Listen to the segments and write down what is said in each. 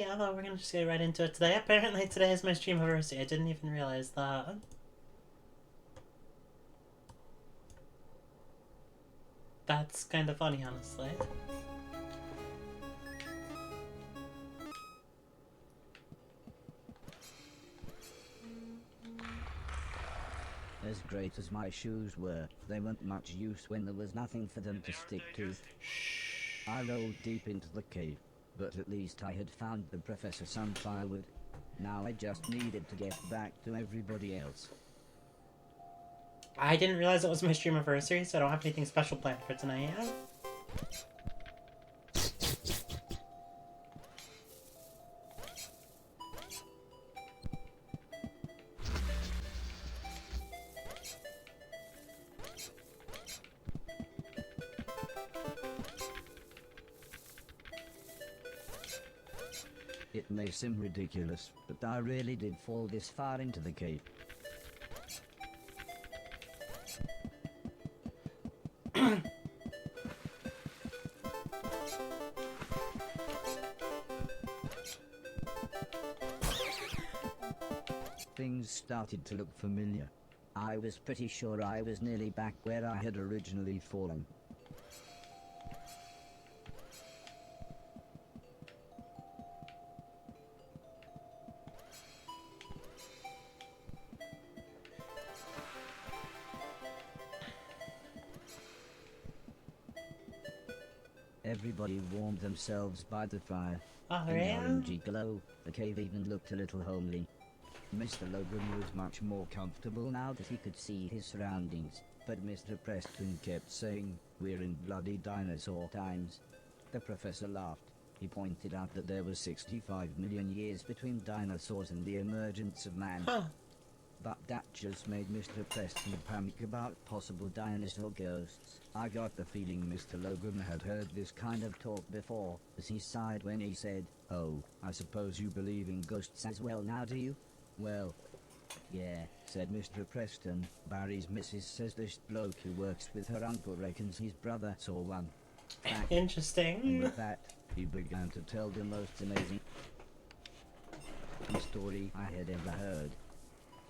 Yeah, well, we're gonna just get right into it today. Apparently today is my stream anniversary. I didn't even realize that. That's kind of funny, honestly. As great as my shoes were, they weren't much use when there was nothing for them to stick to. I rolled deep into the cave, but at least I had found the professor some firewood. Now I just needed to get back to everybody else. I didn't realize it was my stream anniversary, so I don't have anything special planned for tonight. It may seem ridiculous, but I really did fall this far into the cave. Things started to look familiar. I was pretty sure I was nearly back where I had originally fallen. Everybody warmed themselves by the fire. Oh, In the yeah? orangey glow, the cave even looked a little homely. Mr. Logan was much more comfortable now that he could see his surroundings, but Mr. Preston kept saying, "We're in bloody dinosaur times." The professor laughed. He pointed out that there was 65 million years between dinosaurs and the emergence of man. Huh. But that just made Mr. Preston panic about possible dinosaur ghosts. I got the feeling Mr. Logan had heard this kind of talk before, as he sighed when he said, "Oh, I suppose you believe in ghosts as well now, do you?" "Well, yeah," said Mr. Preston. "Barry's missus says this bloke who works with her uncle reckons his brother saw one." Fact. And Interesting. with that, he began to tell the most amazing story I had ever heard.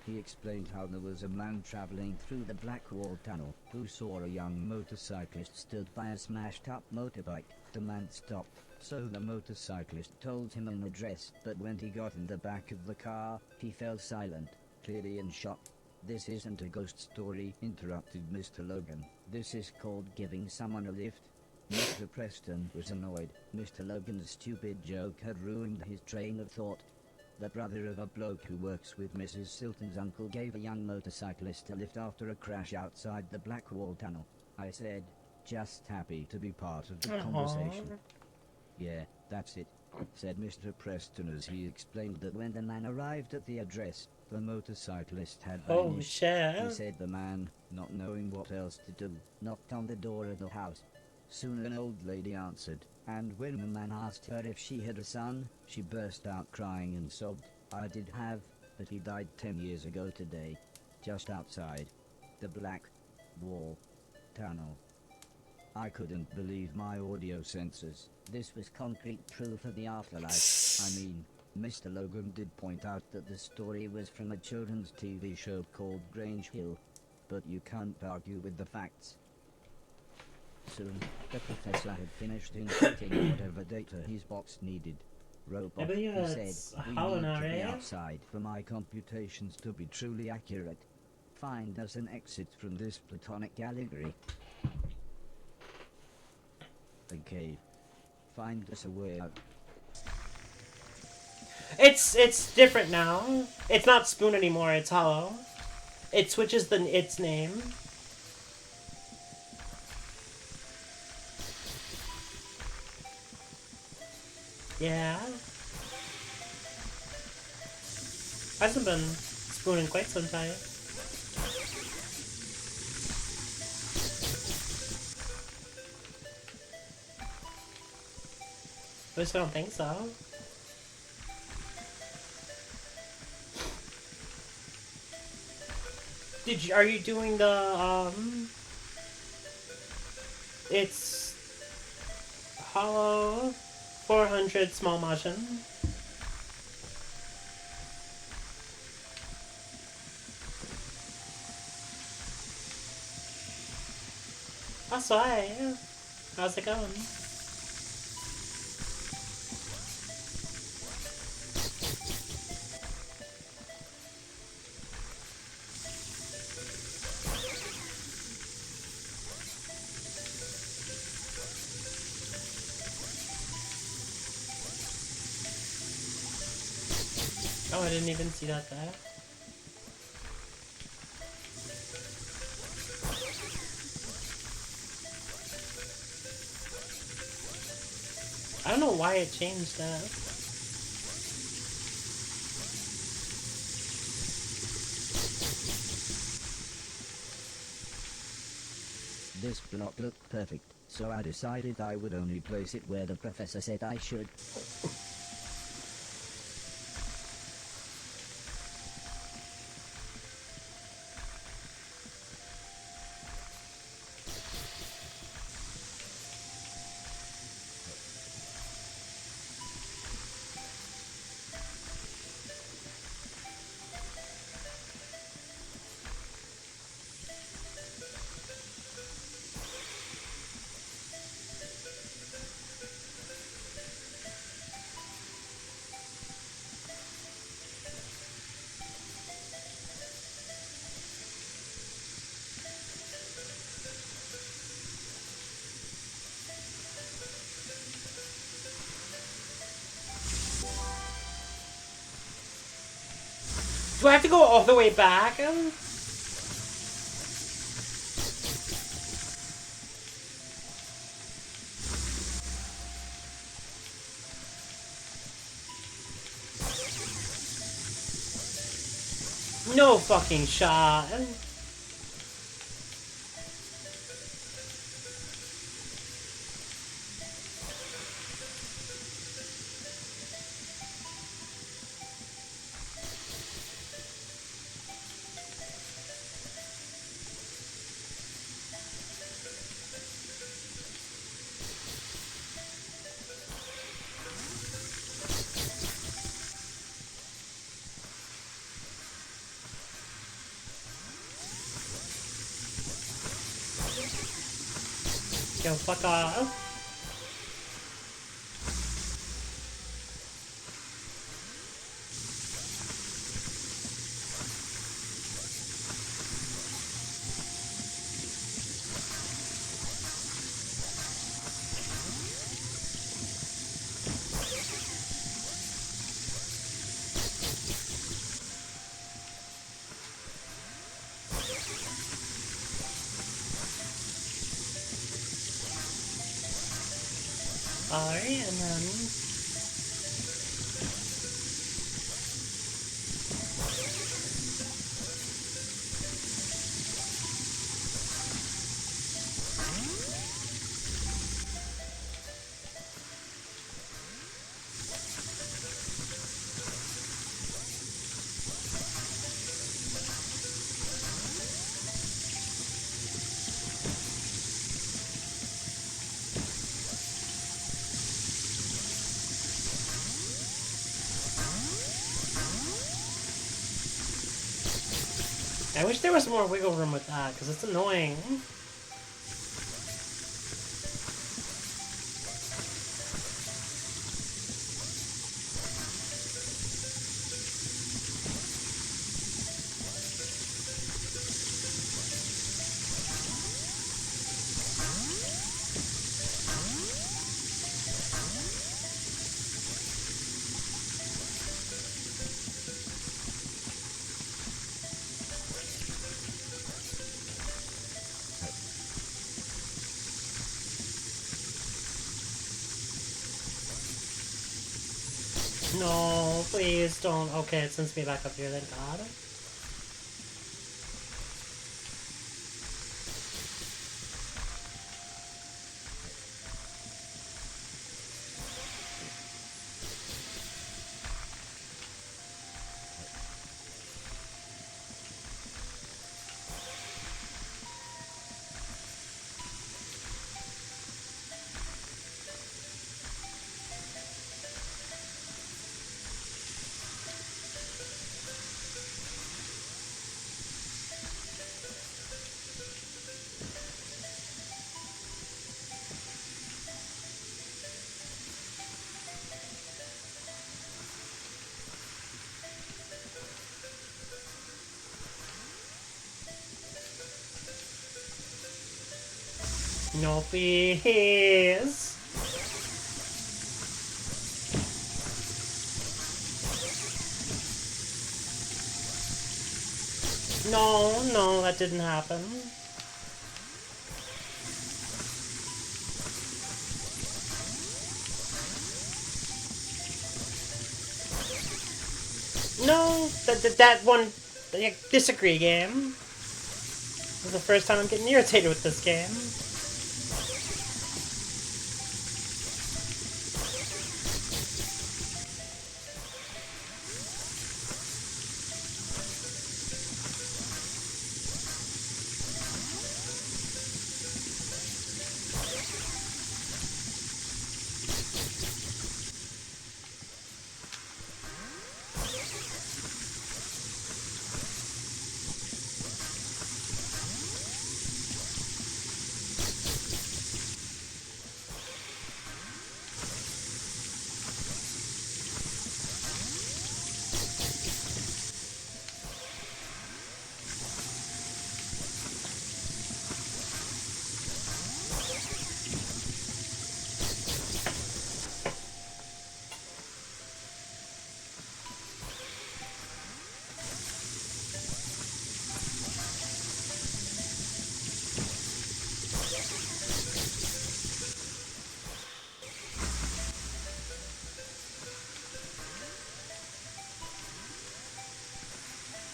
He explained how there was a man traveling through the Black Wall Tunnel who saw a young motorcyclist stood by a smashed-up motorbike. The man stopped, so the motorcyclist told him an address, but when he got in the back of the car, he fell silent, clearly in shock. "This isn't a ghost story," interrupted Mr. Logan. "This is called giving someone a lift." Mr. Preston was annoyed. Mr. Logan's stupid joke had ruined his train of thought. The brother of a bloke who works with Mrs. Silton's uncle gave a young motorcyclist a lift after a crash outside the Black Wall Tunnel. I said, just happy to be part of the conversation. "Yeah, that's it," said Mr. Preston as he explained that when the man arrived at the address, the motorcyclist had Oh, vanished. shit. He said the man, not knowing what else to do, knocked on the door of the house. Soon an old lady answered, and when the man asked her if she had a son, she burst out crying and sobbed. "I did have, but he died 10 years ago today, just outside the Black Wall Tunnel." I couldn't believe my audio sensors. This was concrete proof of the afterlife. I mean, Mr. Logan did point out that the story was from a children's TV show called Grange Hill, but you can't argue with the facts. Soon, the professor had finished inputting whatever data his box needed. "Robot," I believe he said, it's "we Hollow need now, to be right? outside for my computations to be truly accurate. Find us an exit from this platonic allegory. The cave. Find us a way out." It's different now. It's not Spoon anymore, it's Hollow. It switches its name. Yeah. Hasn't been Spoon in quite some time. At least I don't think so. Are you doing the, it's Hollow 400 small motion. That's why. How's it going? Oh, I didn't even see that there. I don't know why it changed that. This block looked perfect, so I decided I would only place it where the professor said I should. Do I have to go all the way back? No fucking shot. Yo, fuck off. Alright, and then... I wish there was more wiggle room with that, because it's annoying. No, please don't. Okay, it sends me back up here, thank God. No, please. No, no, that didn't happen. No, that one, I disagree game. This is the first time I'm getting irritated with this game.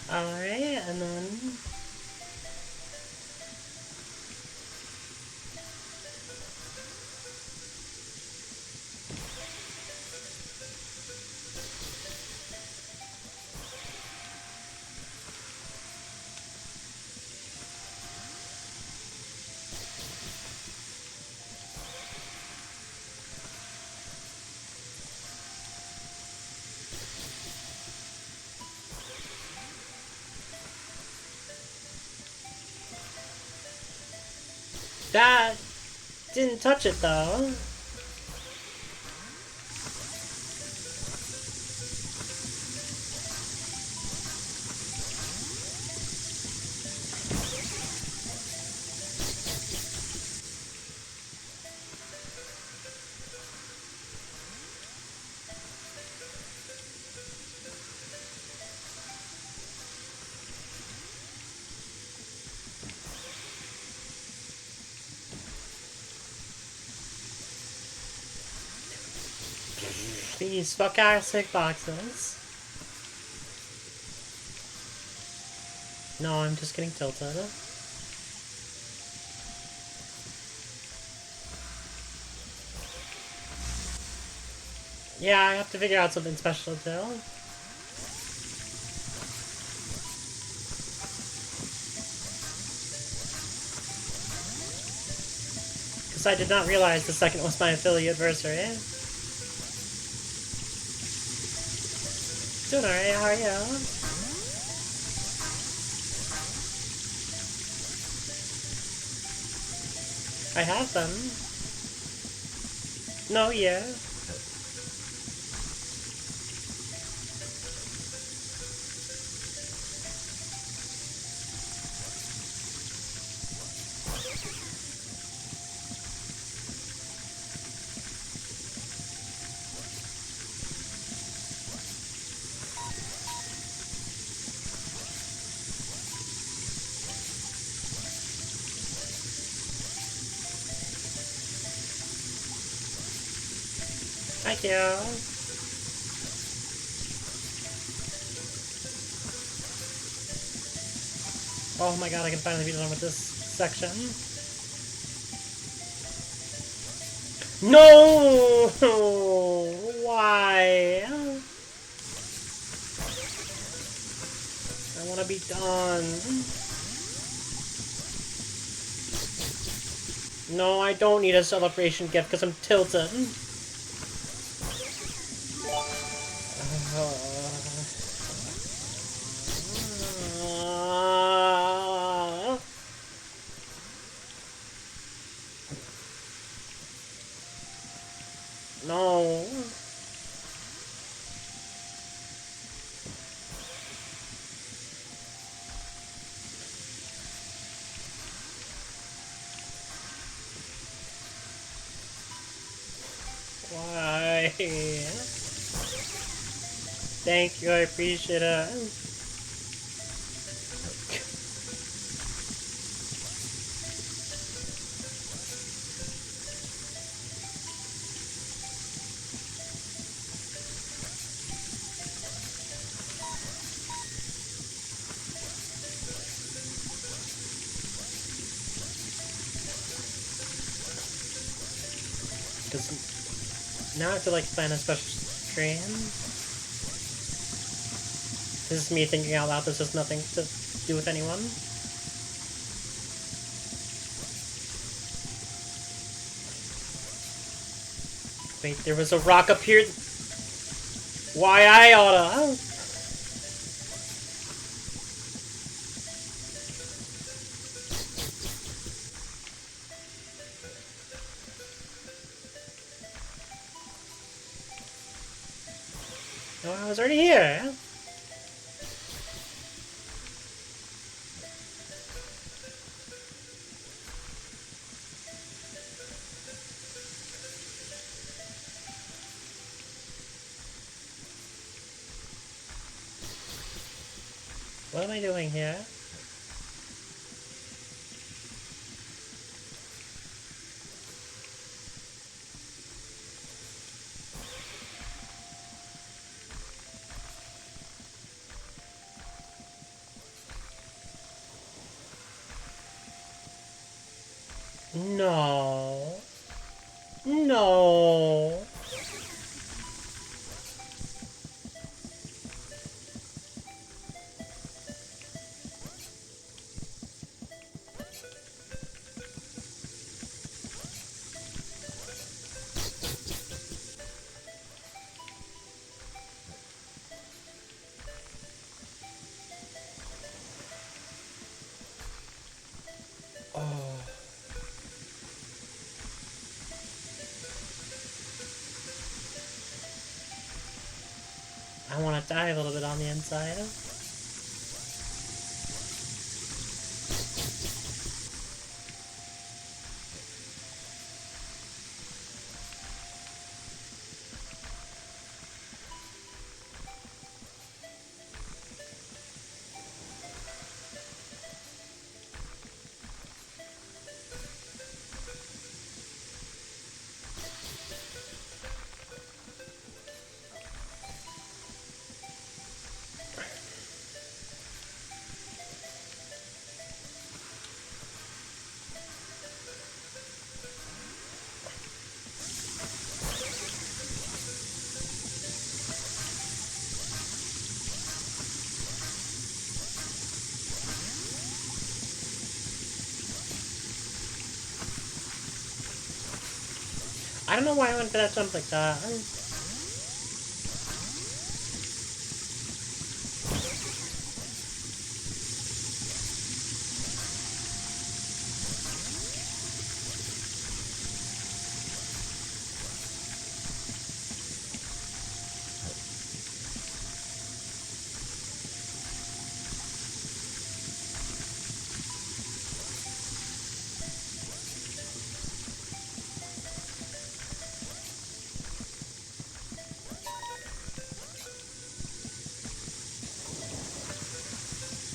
Alright, and then... That didn't touch it though. These stochastic boxes. No, I'm just getting tilted. Yeah, I have to figure out something special too. Because I did not realize the second was my affiliate adversary. Doing alright, how are you? I have them. No, yeah. Thank you. Oh my god, I can finally be done with this section. No! Why? I want to be done. No, I don't need a celebration gift because I'm tilted. No. Thank you, I appreciate it. Because now I have to like plan a special stream. This is me thinking out loud, this has nothing to do with anyone. Wait, there was a rock up here. Why I oughta? No, I was already here. What am I doing here? No. No. Oh. I want to die a little bit on the inside. I don't know why I went for that jump like that.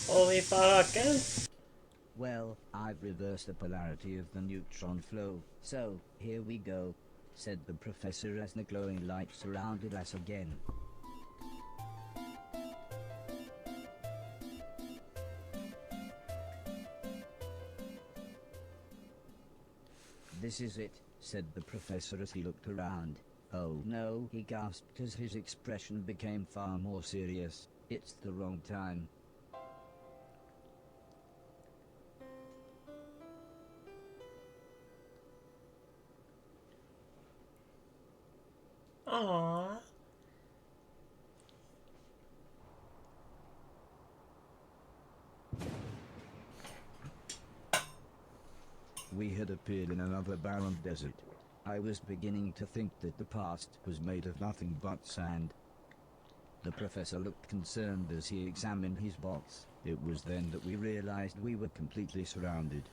Holy fuck. Well, I've reversed the polarity of the neutron flow, so here we go, said the professor as the glowing light surrounded us again. This is it, said the professor as he looked around. Oh no, he gasped as his expression became far more serious. It's the wrong time. Aww. We had appeared in another barren desert. I was beginning to think that the past was made of nothing but sand. The professor looked concerned as he examined his box. It was then that we realized we were completely surrounded.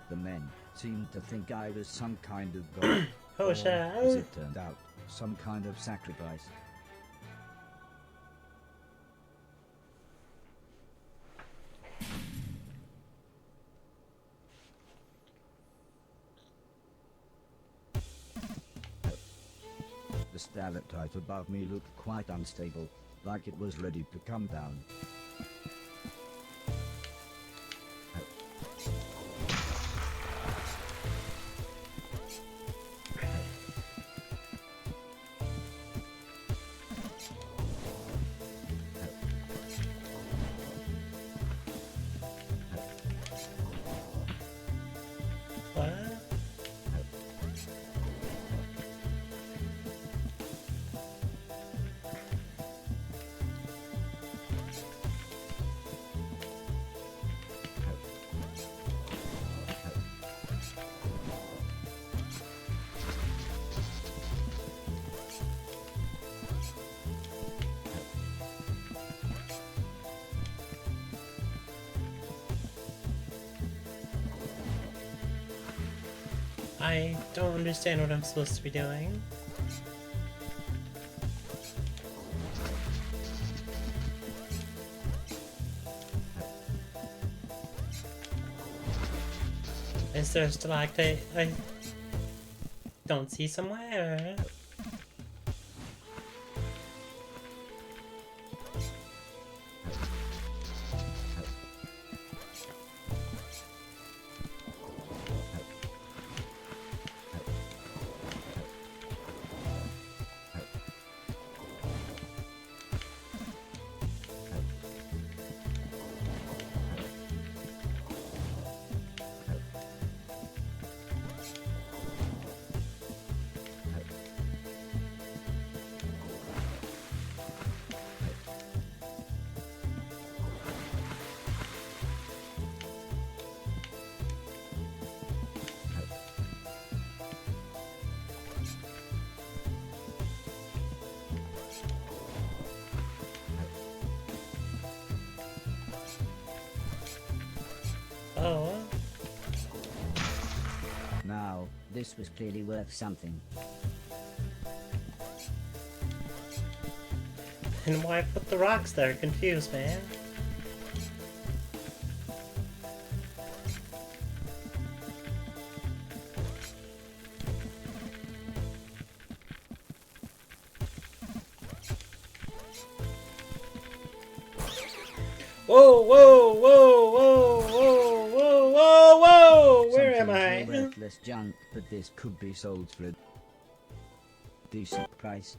The men seemed to think I was some kind of god. Oh or, shit. as it turned out, some kind of sacrifice. stalactite above me looked quite unstable, like it was ready to come down. What? I don't understand what I'm supposed to be doing. Is there a stalactite I don't see somewhere? Oh. Now, this was clearly worth something. And why put the rocks there? Confused, man. Whoa, whoa, whoa, whoa, whoa, whoa, whoa, whoa! Where am I? Something worthless junk, but this could be sold for a decent price.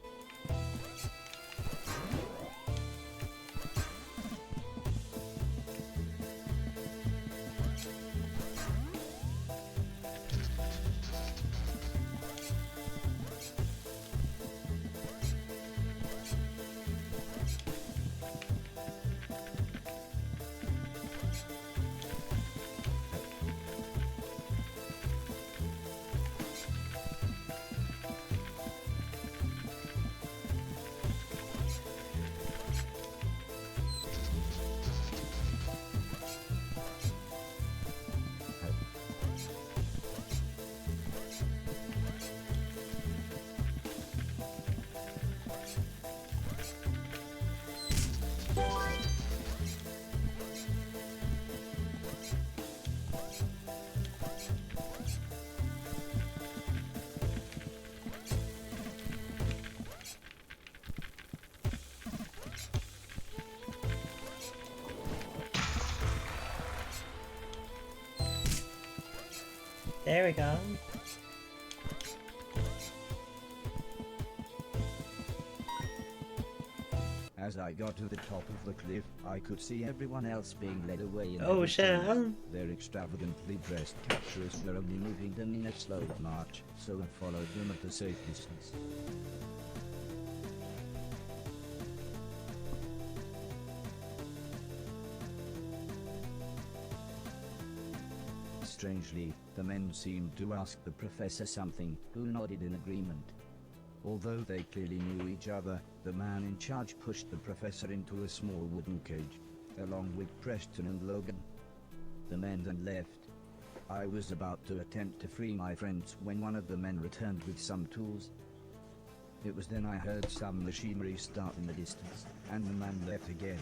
There we go. As I got to the top of the cliff, I could see everyone else being led away in Oh, their shit. boats. Their extravagantly dressed capturers were only moving them in a slow march, so I followed them at a safe distance. Strangely, the men seemed to ask the professor something, who nodded in agreement. Although they clearly knew each other, the man in charge pushed the professor into a small wooden cage, along with Preston and Logan. The men then left. I was about to attempt to free my friends when one of the men returned with some tools. It was then I heard some machinery start in the distance, and the man left again.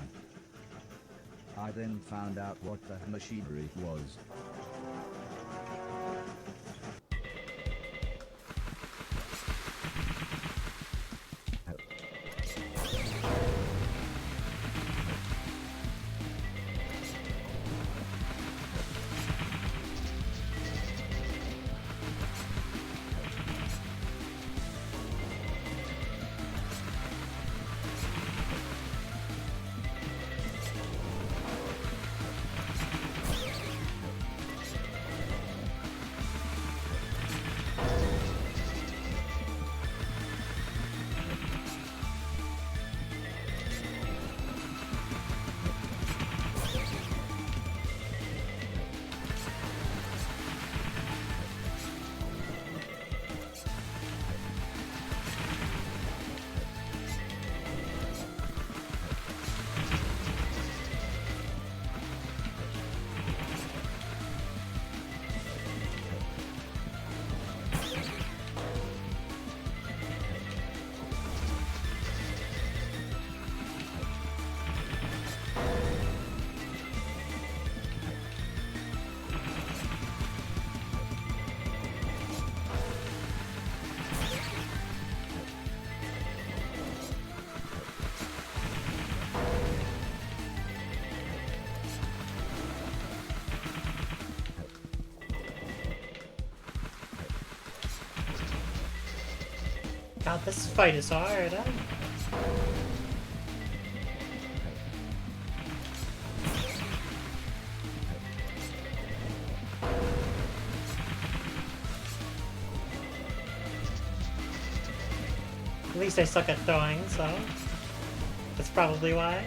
I then found out what the machinery was. God, this fight is hard. At least I suck at throwing, so that's probably why.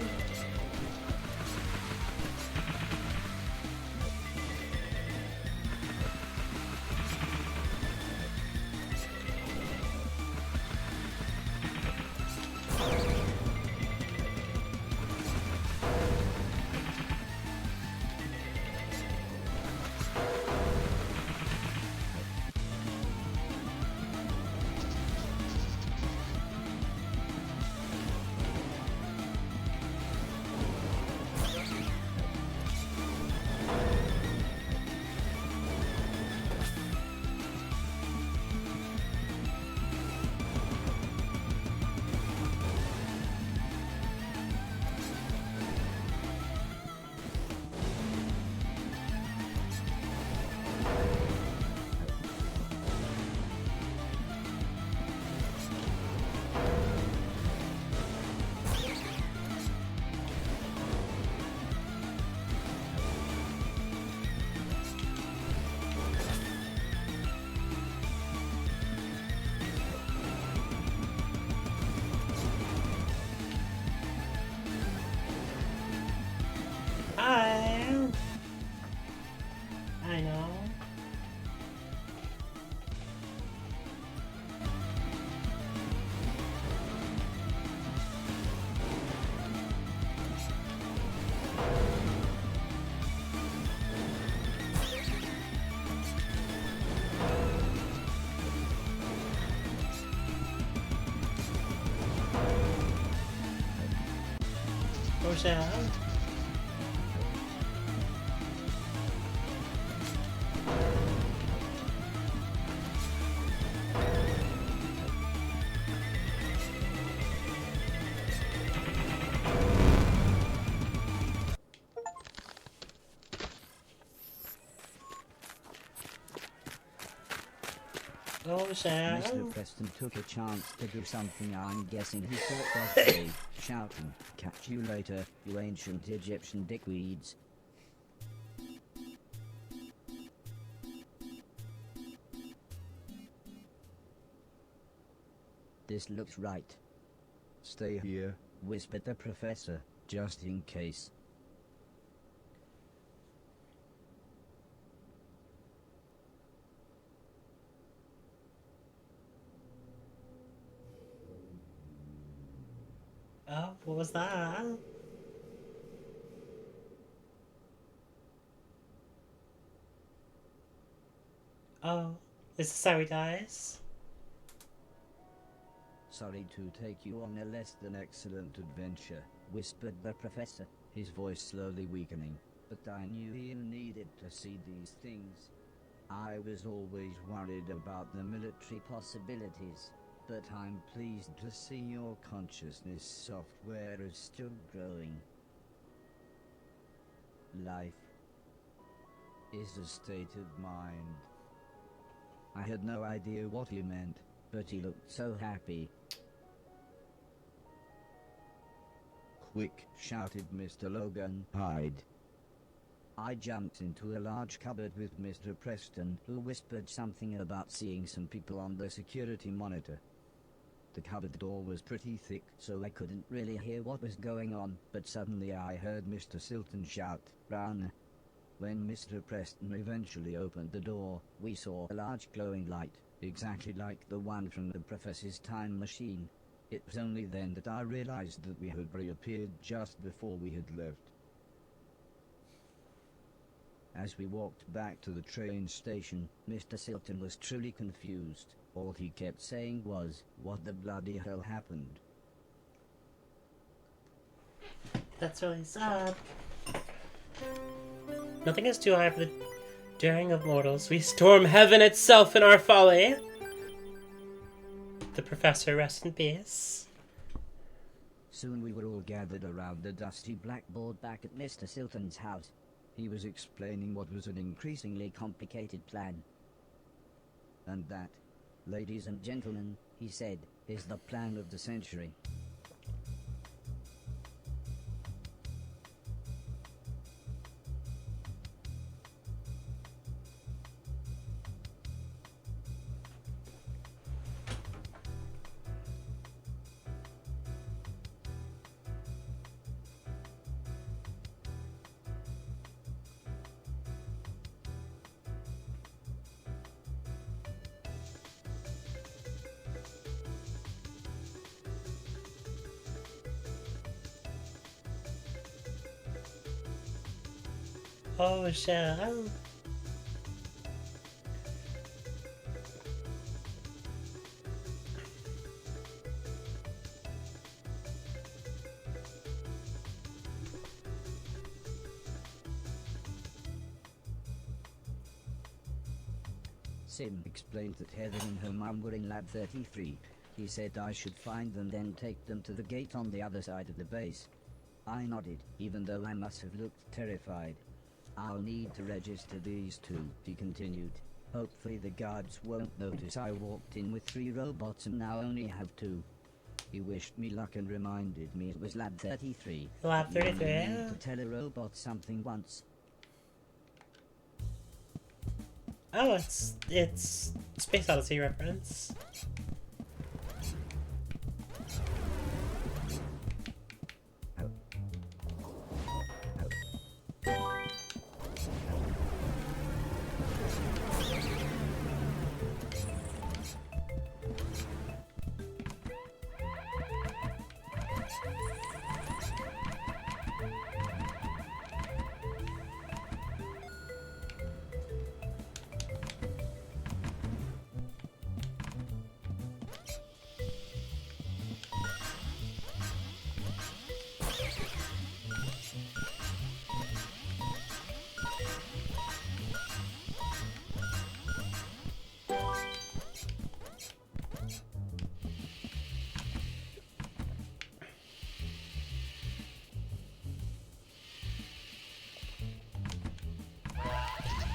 I know. Rochelle. Mr. Preston took a chance to do something I'm guessing he thought was brave, shouting, "Catch you later, you ancient Egyptian dickweeds." This looks right. "Stay here," whispered the professor, just in case. Oh, what was that? Oh, is this how he dies? "Sorry to take you on a less than excellent adventure," whispered the professor, his voice slowly weakening, "but I knew you needed to see these things. I was always worried about the military possibilities, but I'm pleased to see your consciousness software is still growing. Life is a state of mind." I had no idea what he meant, but he looked so happy. "Quick!" shouted Mr. Logan, "hide!" I jumped into a large cupboard with Mr. Preston, who whispered something about seeing some people on the security monitor. The cupboard door was pretty thick, so I couldn't really hear what was going on, but suddenly I heard Mr. Silton shout, "Run!" When Mr. Preston eventually opened the door, we saw a large glowing light, exactly like the one from the professor's time machine. It was only then that I realized that we had reappeared just before we had left. As we walked back to the train station, Mr. Silton was truly confused. All he kept saying was, "What the bloody hell happened?" That's really sad. Nothing is too high for the daring of mortals. We storm heaven itself in our folly. The professor, rest in peace. Soon we were all gathered around the dusty blackboard back at Mr. Silton's house. He was explaining what was an increasingly complicated plan. "And that, ladies and gentlemen," he said, is the plan of the century. Oh shit. Sim explained that Heather and her mum were in Lab 33. He said I should find them, then take them to the gate on the other side of the base. I nodded, even though I must have looked terrified. I'll need to register these two, he continued. Hopefully the guards won't notice I walked in with 3 robots and now only have 2. He wished me luck and reminded me it was Lab 33. Lab 33, You yeah. need to tell a robot something once. Oh, it's Space Odyssey reference.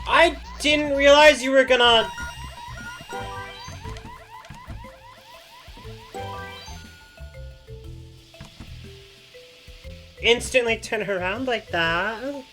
I didn't realize you were gonna... instantly turn around like that.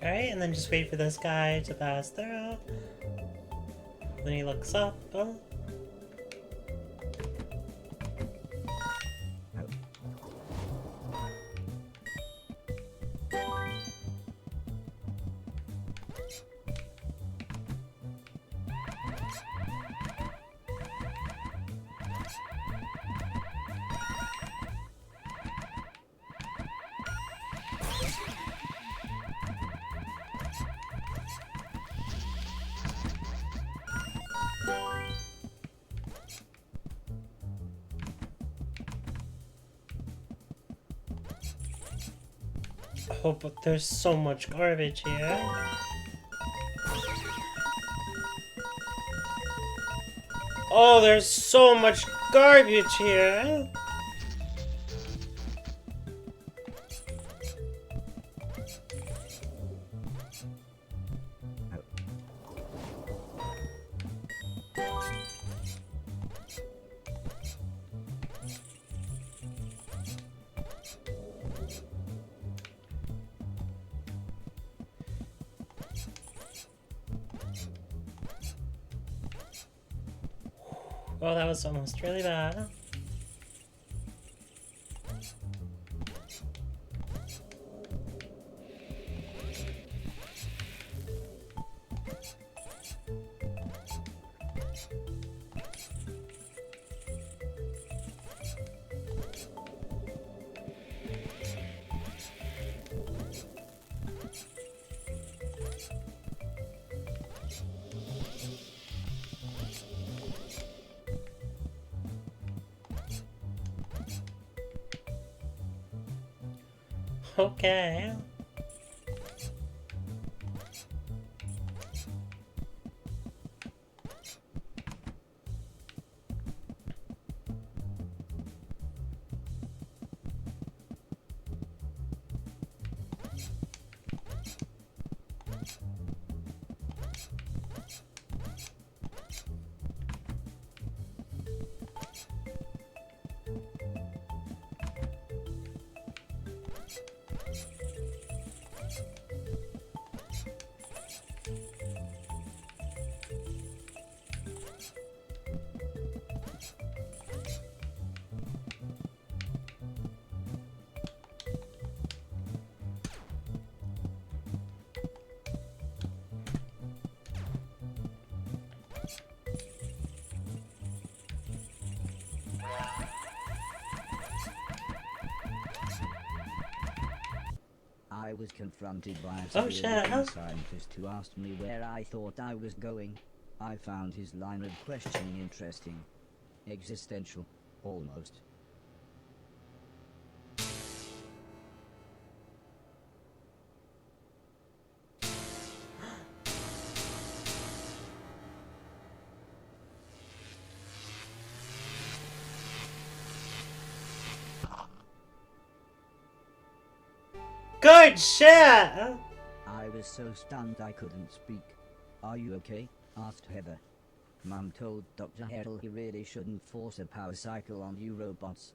Alright, and then just wait for this guy to pass through. Then he looks up. Oh. Oh, but there's so much garbage here. Oh, there's so much garbage here. Oh, that was almost really bad. Okay. I was confronted by a Oh, severe shit. scientist who asked me where I thought I was going. I found his line of questioning interesting. Existential. Almost. Good shit! I was so stunned I couldn't speak. Are you okay? Asked Heather. Mum told Dr. Harrell he really shouldn't force a power cycle on you robots.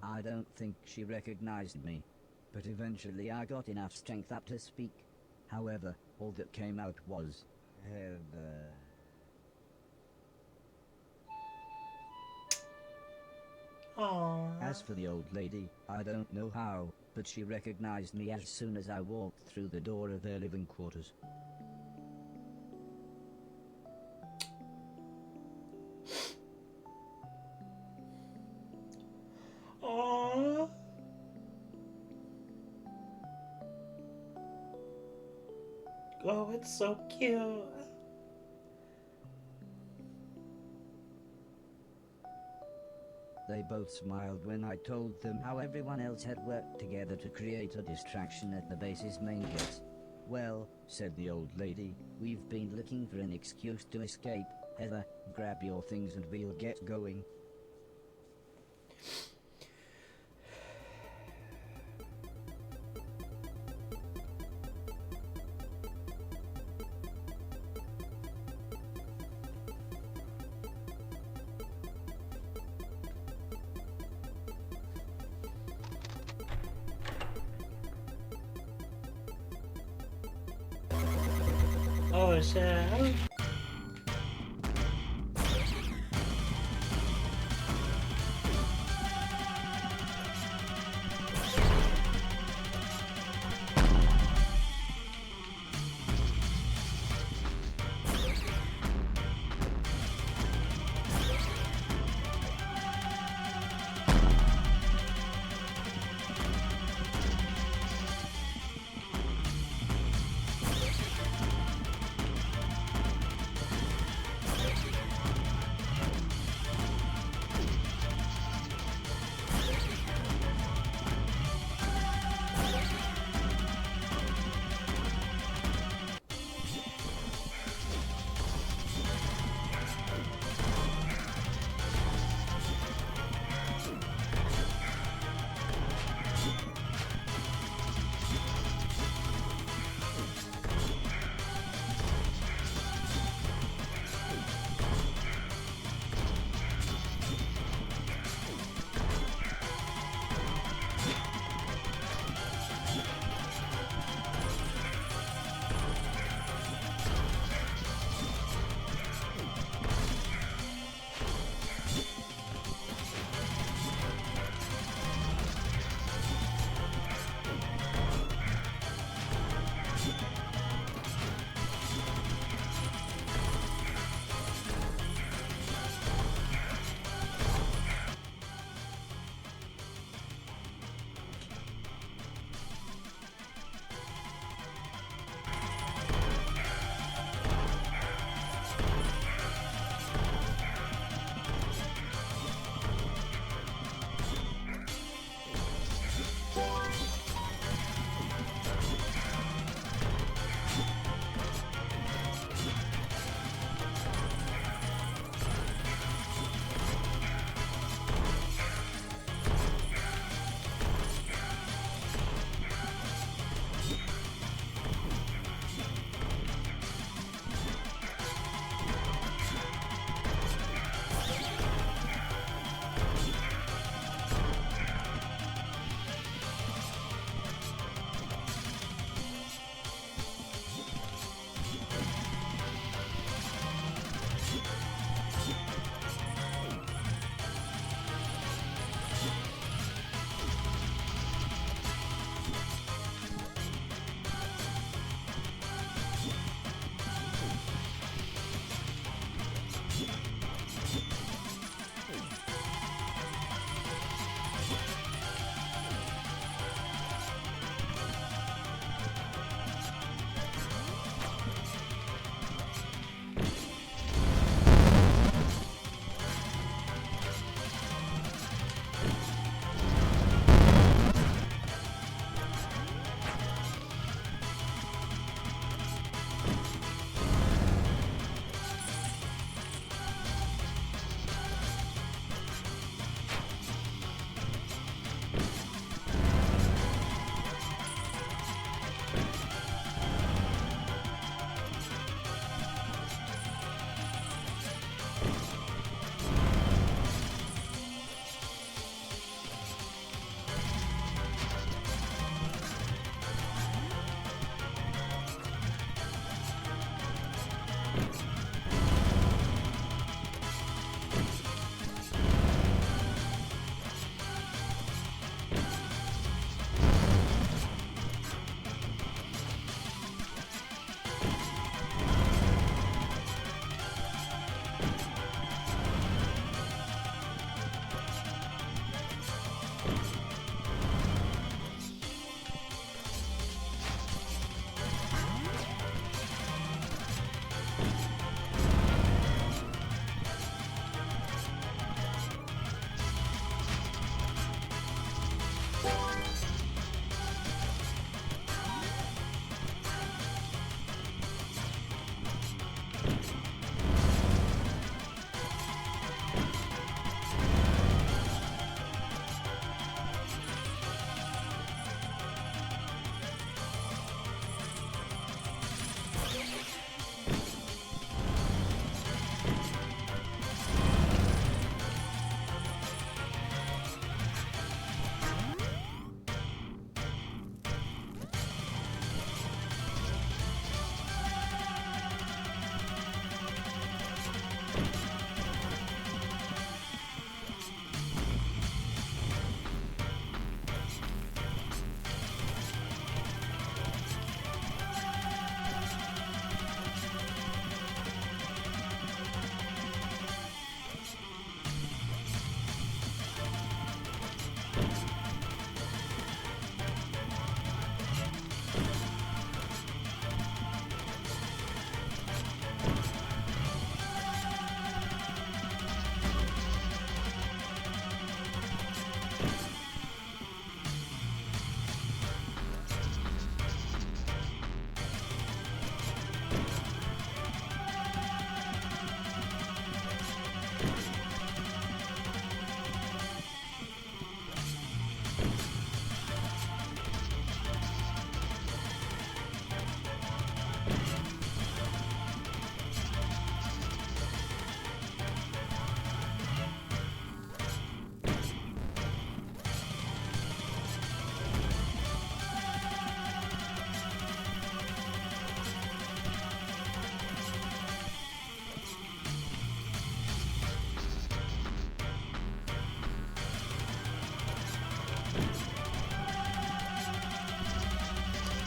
I don't think she recognized me, but eventually I got enough strength up to speak. However, all that came out was Heather. Aww. As for the old lady, I don't know how, but she recognized me as soon as I walked through the door of their living quarters. Aww. Oh, it's so cute. They both smiled when I told them how everyone else had worked together to create a distraction at the base's main gate. Well, said the old lady, we've been looking for an excuse to escape. Heather, grab your things and we'll get going. Oh shit.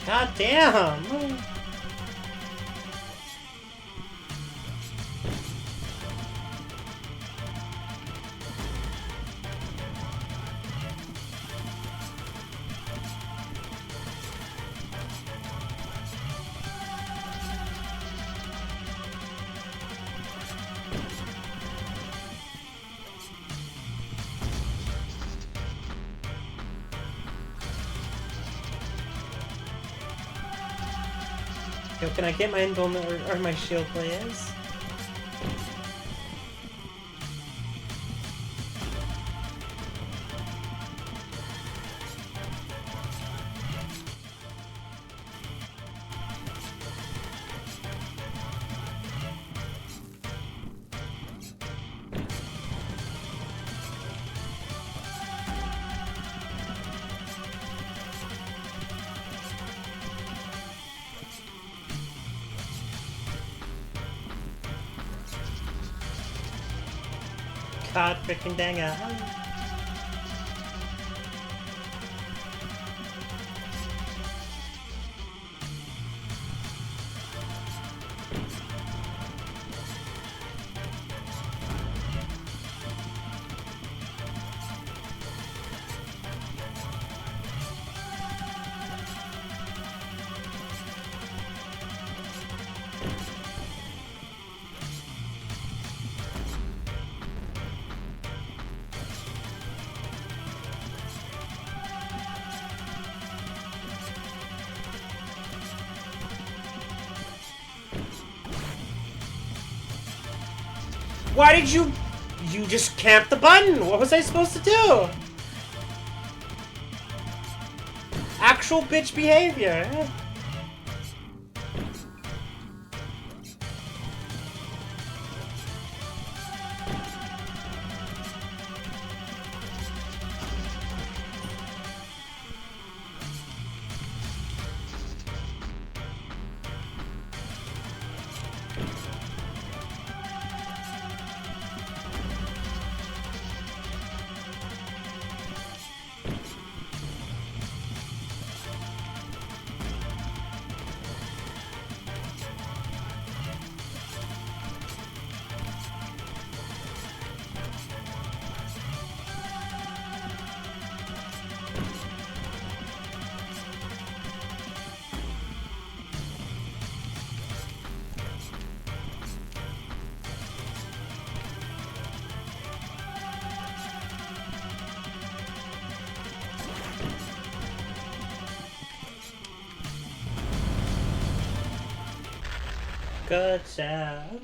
God damn! Yo, can I get my invuln or my shield, please? God freaking dang it. Why did you... You just camped the button! What was I supposed to do? Actual bitch behavior. Good job.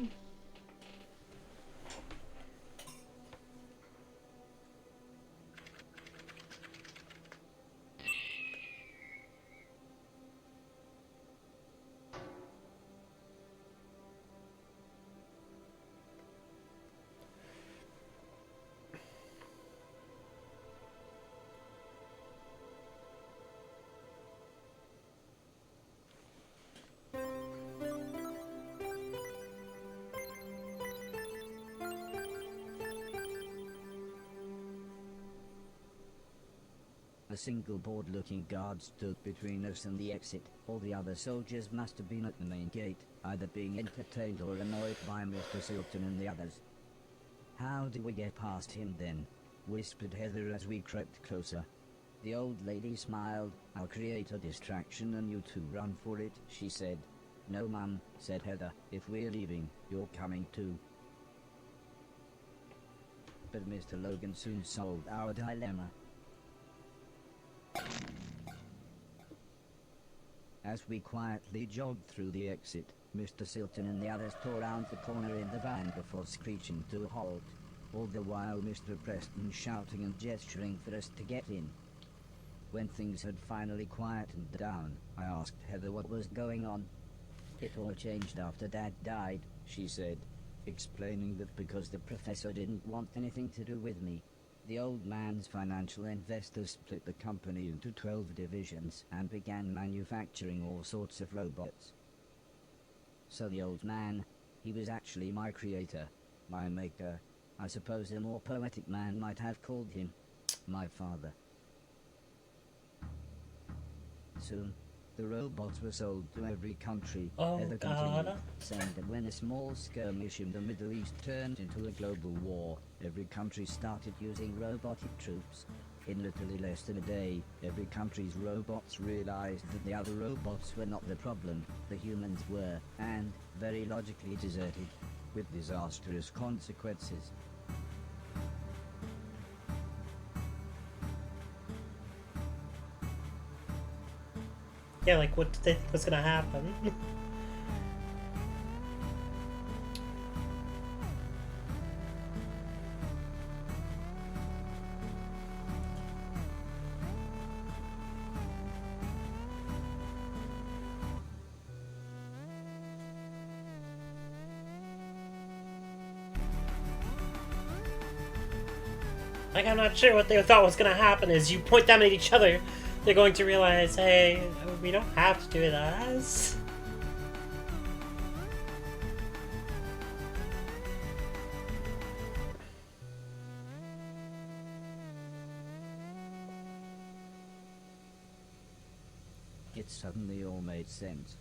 A single bored-looking guard stood between us and the exit. All the other soldiers must have been at the main gate, either being entertained or annoyed by Mr. Silton and the others. "How did we get past him then?" whispered Heather as we crept closer. The old lady smiled. "I'll create a distraction and you two run for it," she said. "No, Mum," said Heather. "If we're leaving, you're coming too." But Mr. Logan soon solved our dilemma. As we quietly jogged through the exit, Mr. Silton and the others tore round the corner in the van before screeching to a halt, all the while Mr. Preston shouting and gesturing for us to get in. When things had finally quietened down, I asked Heather what was going on. "It all changed after Dad died," she said, explaining that because the professor didn't want anything to do with me, the old man's financial investors split the company into 12 divisions and began manufacturing all sorts of robots. So the old man, he was actually my creator, my maker. I suppose a more poetic man might have called him my father. Soon, The robots were sold to every country. Oh, Heather God. continued, saying that when a small skirmish in the Middle East turned into a global war, every country started using robotic troops. In literally less than a day, every country's robots realized that the other robots were not the problem, the humans were, and, very logically deserted. With disastrous consequences. Yeah, like, what did they think was gonna happen? Like, I'm not sure what they thought was gonna happen is you point them at each other, they're going to realize, hey, we don't have to do this. It suddenly all made sense.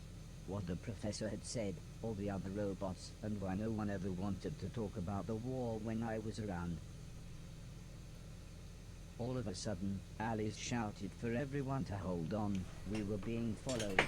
What the professor had said, all the other robots, and why no one ever wanted to talk about the war when I was around. All of a sudden, Alice shouted for everyone to hold on. We were being followed.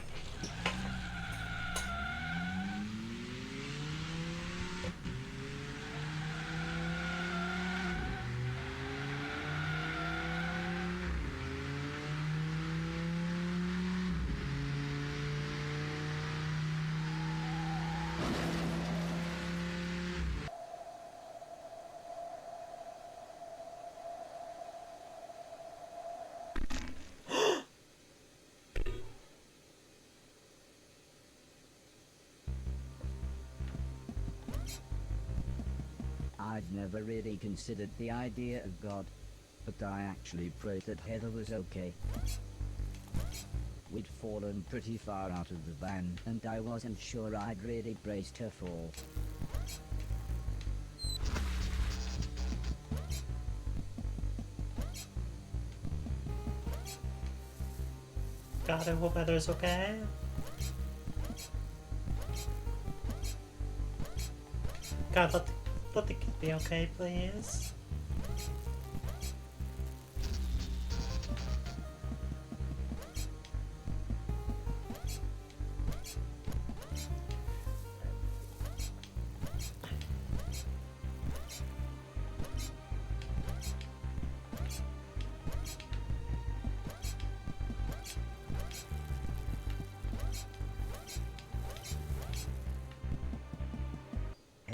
I'd never really considered the idea of God, but I actually prayed that Heather was okay. We'd fallen pretty far out of the van, and I wasn't sure I'd really braced her fall. God, I hope Heather's okay. God, let the kid be okay, please.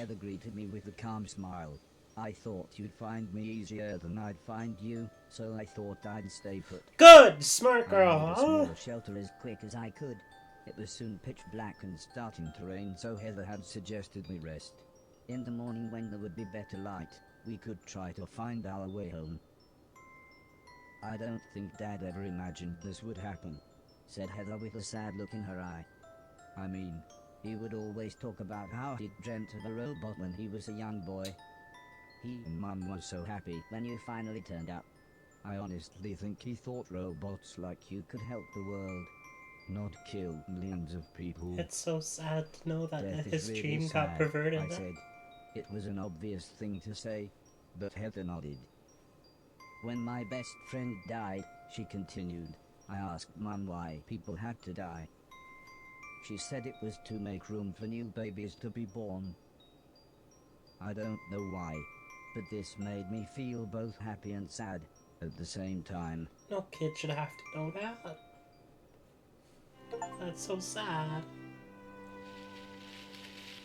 Heather greeted me with a calm smile. I thought you'd find me easier than I'd find you, so I thought I'd stay put. Good! Smart I made a girl! small shelter as quick as I could. It was soon pitch black and starting to rain, so Heather had suggested we rest. In the morning when there would be better light, we could try to find our way home. I don't think Dad ever imagined this would happen, said Heather with a sad look in her eye. I mean, he would always talk about how he'd dreamt of a robot when he was a young boy. He and Mum was so happy when you finally turned up. I honestly think he thought robots like you could help the world, not kill millions of people. It's so sad to know that Death his is really dream sad, got perverted. I said. It was an obvious thing to say, but Heather nodded. When my best friend died, she continued, I asked Mum why people had to die. She said it was to make room for new babies to be born. I don't know why, but this made me feel both happy and sad at the same time. No kid should have to know that. That's so sad.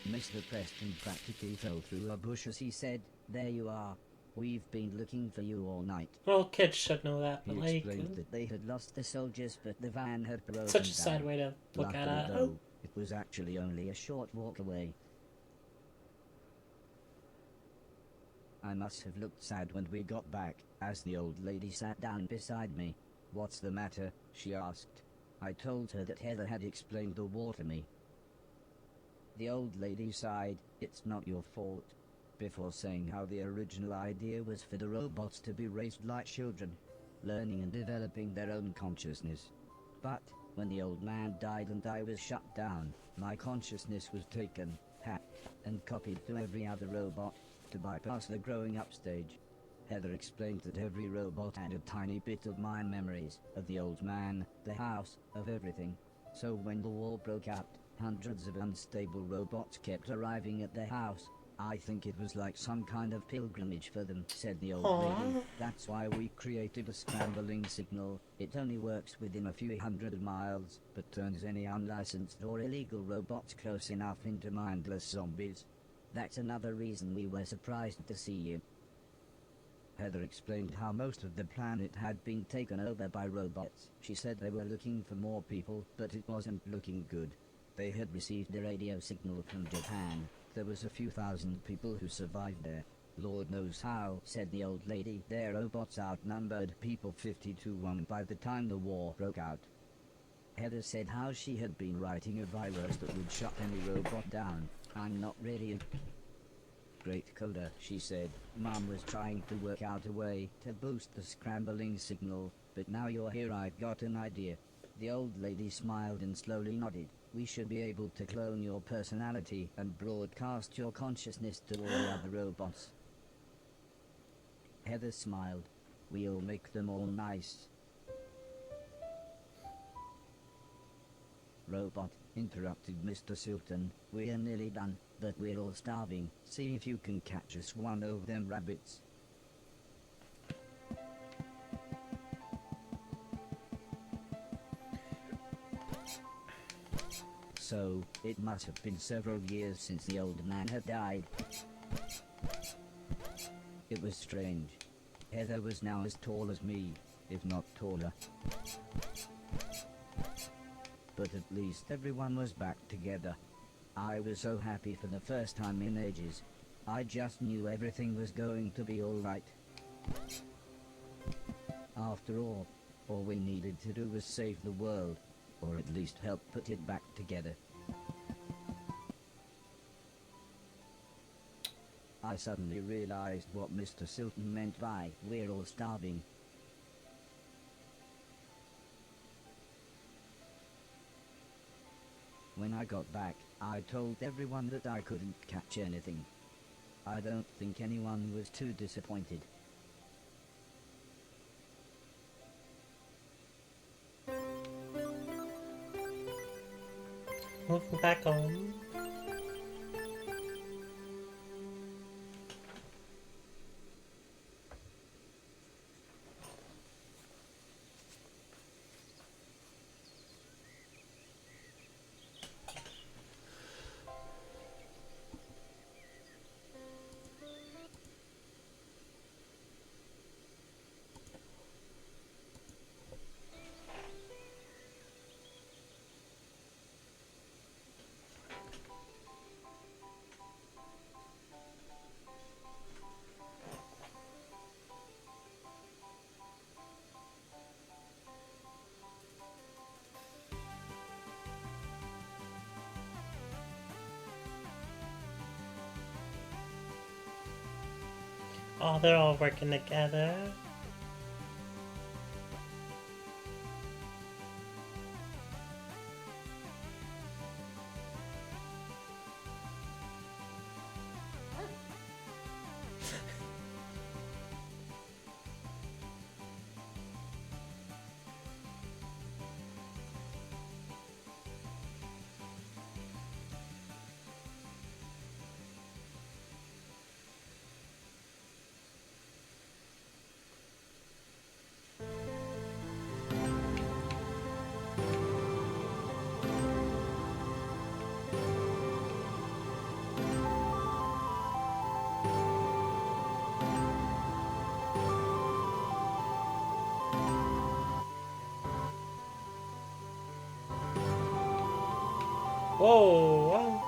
Mr. Preston practically fell through a bush as he said, There you are. We've been looking for you all night. Well, kids should know that, He but like, explained that they had lost the soldiers, but the van had broken such a sad down. way to look Luckily, at it. though, it was actually only a short walk away. I must have looked sad when we got back, as the old lady sat down beside me. What's the matter? She asked. I told her that Heather had explained the war to me. The old lady sighed, It's not your fault, before saying how the original idea was for the robots to be raised like children, learning and developing their own consciousness. But, When the old man died and I was shut down, my consciousness was taken, hacked, and copied to every other robot, to bypass the growing up stage. Heather explained that every robot had a tiny bit of my memories, of the old man, the house, of everything. So when the war broke out, hundreds of unstable robots kept arriving at the house. I think it was like some kind of pilgrimage for them, said the old lady. That's why we created a scrambling signal. It only works within a few hundred miles, but turns any unlicensed or illegal robots close enough into mindless zombies. That's another reason we were surprised to see you. Heather explained how most of the planet had been taken over by robots. She said they were looking for more people, but it wasn't looking good. They had received a radio signal from Japan. There was a few thousand people who survived there. Lord knows how, said the old lady. Their robots outnumbered people 50-1 by the time the war broke out. Heather said how she had been writing a virus that would shut any robot down. I'm not really a great coder, she said. Mom was trying to work out a way to boost the scrambling signal, but now you're here I've got an idea. The old lady smiled and slowly nodded. We should be able to clone your personality and broadcast your consciousness to all the other robots. Heather smiled. We'll make them all nice. Robot, interrupted Mr. Sultan. We're nearly done, but we're all starving. See if you can catch us one of them rabbits. So, it must have been several years since the old man had died. It was strange. Heather was now as tall as me, if not taller. But at least everyone was back together. I was so happy for the first time in ages. I just knew everything was going to be alright. After all we needed to do was save the world, or at least help put it back together. I suddenly realized what Mr. Sultan meant by, we're all starving. When I got back, I told everyone that I couldn't catch anything. I don't think anyone was too disappointed. Moving back home. Oh, they're all working together. Whoa! Wow.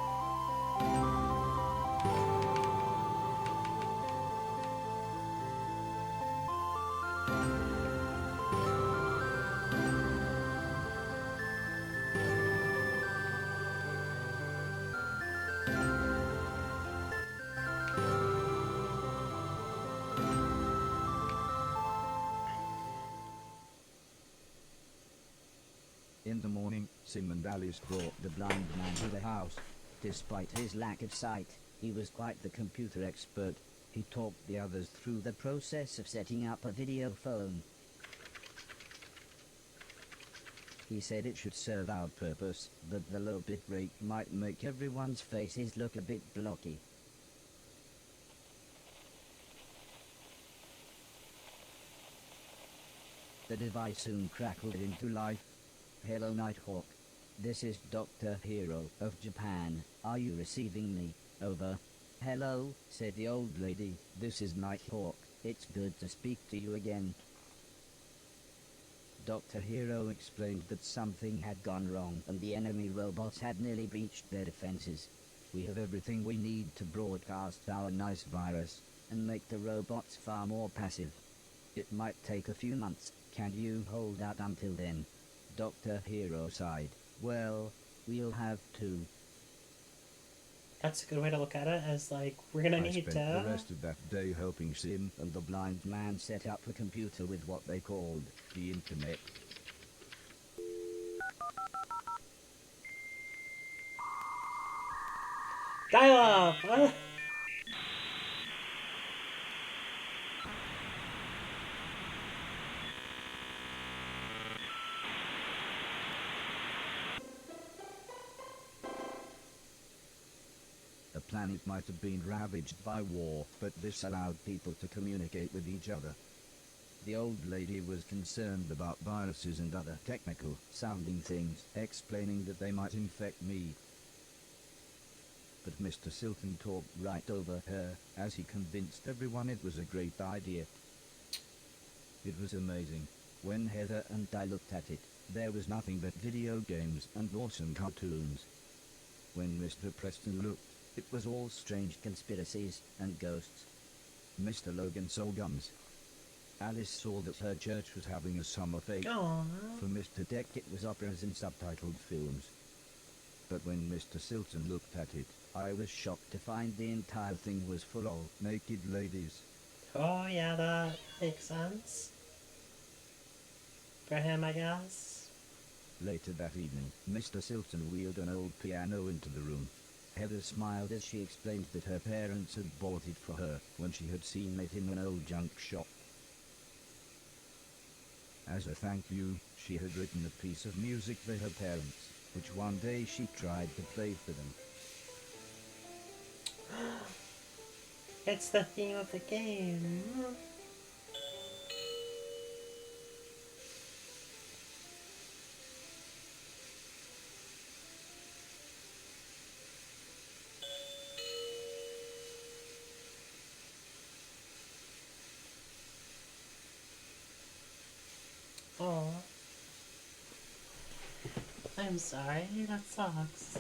In in the morning, Sim and Alice brought the blind man to the house. Despite his lack of sight, he was quite the computer expert. He talked the others through the process of setting up a video phone. He said it should serve our purpose, but the low bit rate might make everyone's faces look a bit blocky. The device soon crackled into life. Hello, Nighthawk. This is Dr. Hero of Japan. Are you receiving me? Over. Hello, said the old lady. This is Nighthawk. It's good to speak to you again. Dr. Hero explained that something had gone wrong and the enemy robots had nearly breached their defenses. We have everything we need to broadcast our nice virus and make the robots far more passive. It might take a few months. Can you hold out until then? Dr. Hero sighed. Well, we'll have to. That's a good way to look at it, as like, we're gonna I need spent to... the rest of that day helping Sim And the blind man set up a computer with what they called the internet. Dial-up! What? The planet might have been ravaged by war, but this allowed people to communicate with each other. The old lady was concerned about viruses and other technical sounding things, explaining that they might infect me. But Mr. Silton talked right over her, as he convinced everyone it was a great idea. It was amazing. When Heather and I looked at it, there was nothing but video games and awesome cartoons. When Mr. Preston looked, it was all strange conspiracies and ghosts. Mr. Logan saw guns. Alice saw that her church was having a summer fete. Aww. For Mr. Deck it was operas and subtitled films. But when Mr. Silton looked at it, I was shocked to find the entire thing was full of naked ladies. Oh yeah, that makes sense. For him, I guess. Later that evening, Mr. Silton wheeled an old piano into the room. Heather smiled as she explained that her parents had bought it for her when she had seen it in an old junk shop. As a thank you, she had written a piece of music for her parents, which one day she tried to play for them. It's the theme of the game. Oh, I'm sorry, that sucks.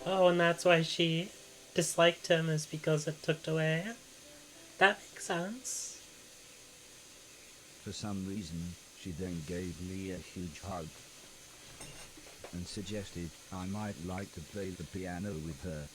Oh, and that's why she disliked him, is because it took away. That makes sense. For some reason, she then gave me a huge hug and suggested I might like to play the piano with her.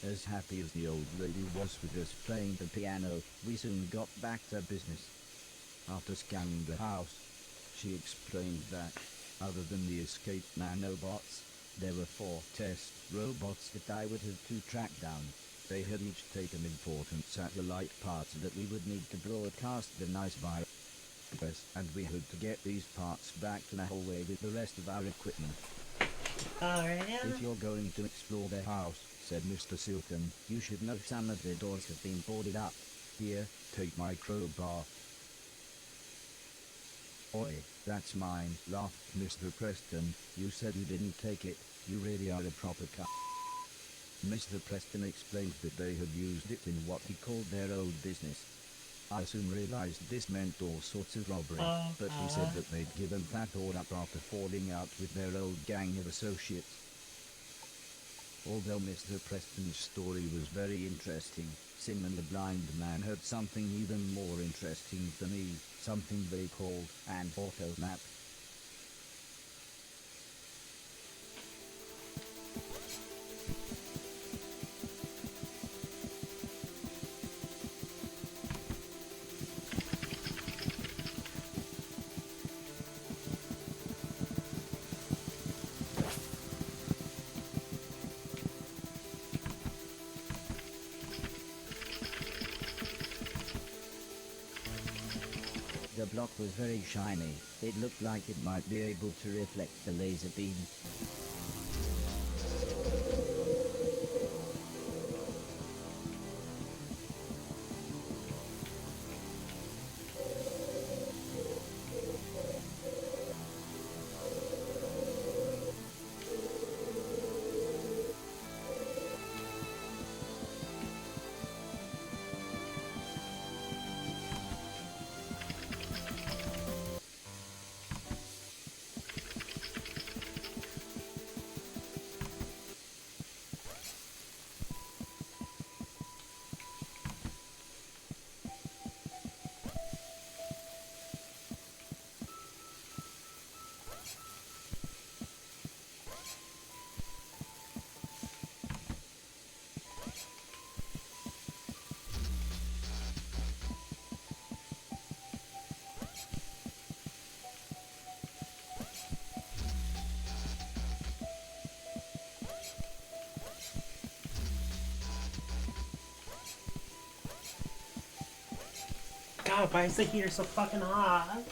As happy as the old lady was with us playing the piano, we soon got back to business. After scanning the house, she explained that, other than the escaped nanobots, there were 4 test robots that I would have to track down. They had each taken important satellite parts that we would need to broadcast the nice virus, and we had to get these parts back to the hallway with the rest of our equipment. Alright. If you're going to explore the house, said Mr. Silton, you should know some of the doors have been boarded up. Here, take my crowbar. Oi, that's mine, laughed Mr. Preston. You said you didn't take it. You really are a proper cunt. Mr. Preston explained that they had used it in what he called their old business. I soon realized this meant all sorts of robbery, Oh, but he said that they'd given that all up after falling out with their old gang of associates. Although Mr. Preston's story was very interesting, Simon the blind man had something even more interesting for me, something they called an auto map. The block was very shiny. It looked like it might be able to reflect the laser beam. God, why is the heater so fucking hot?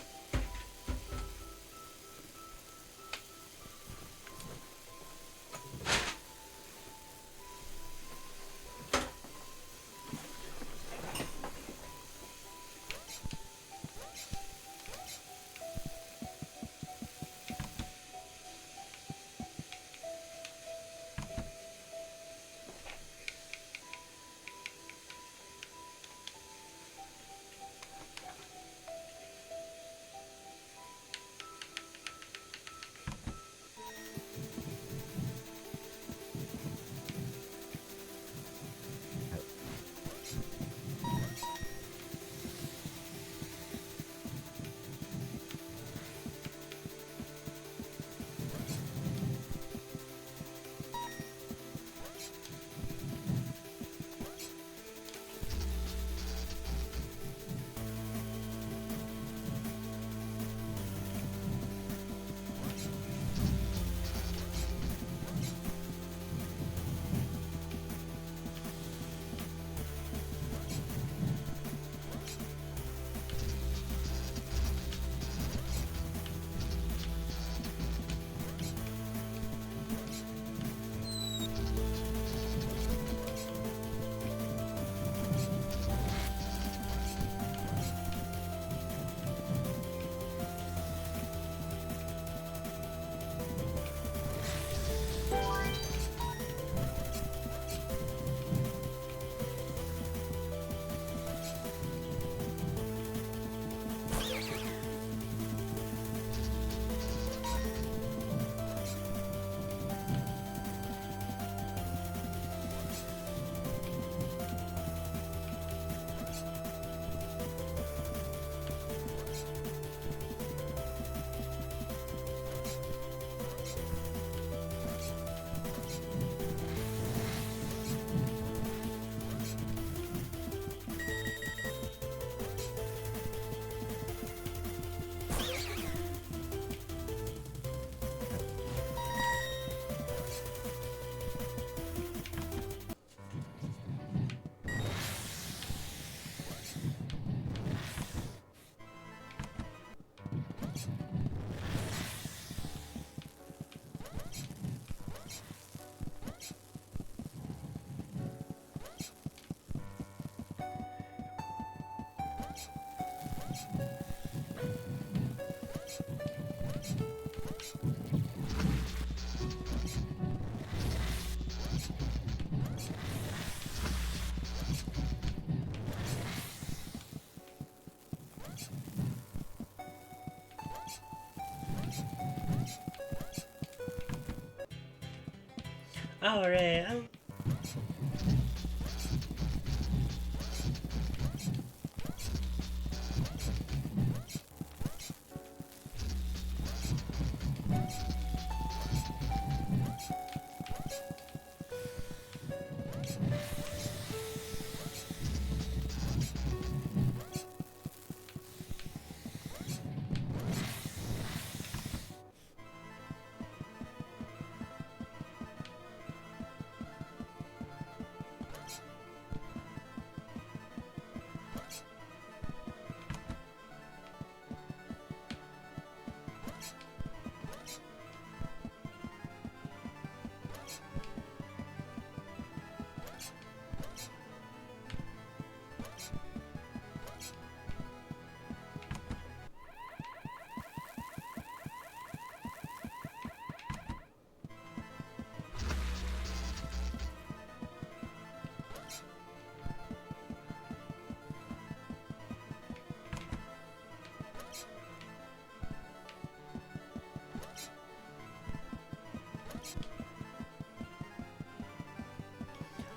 Alright,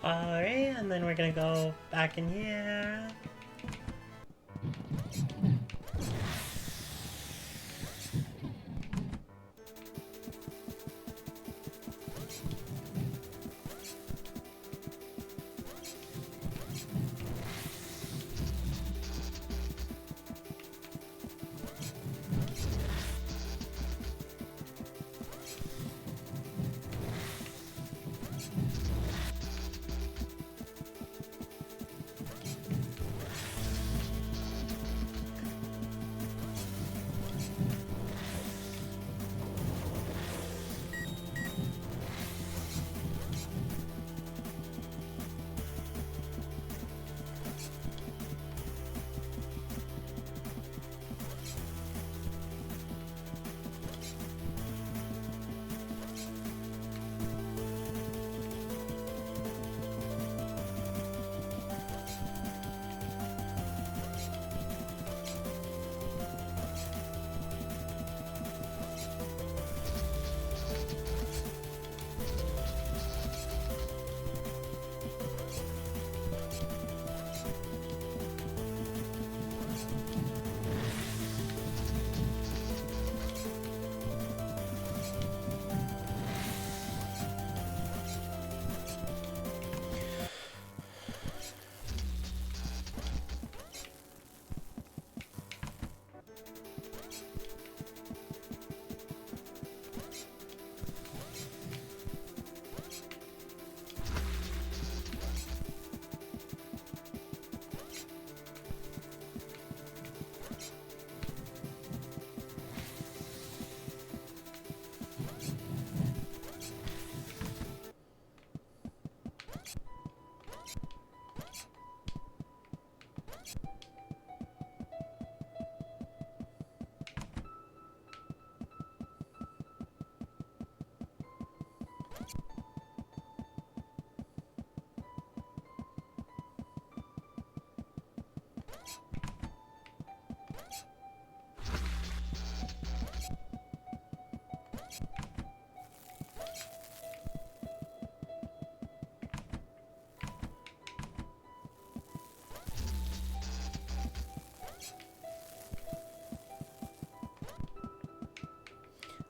alright, and then we're gonna go back in here.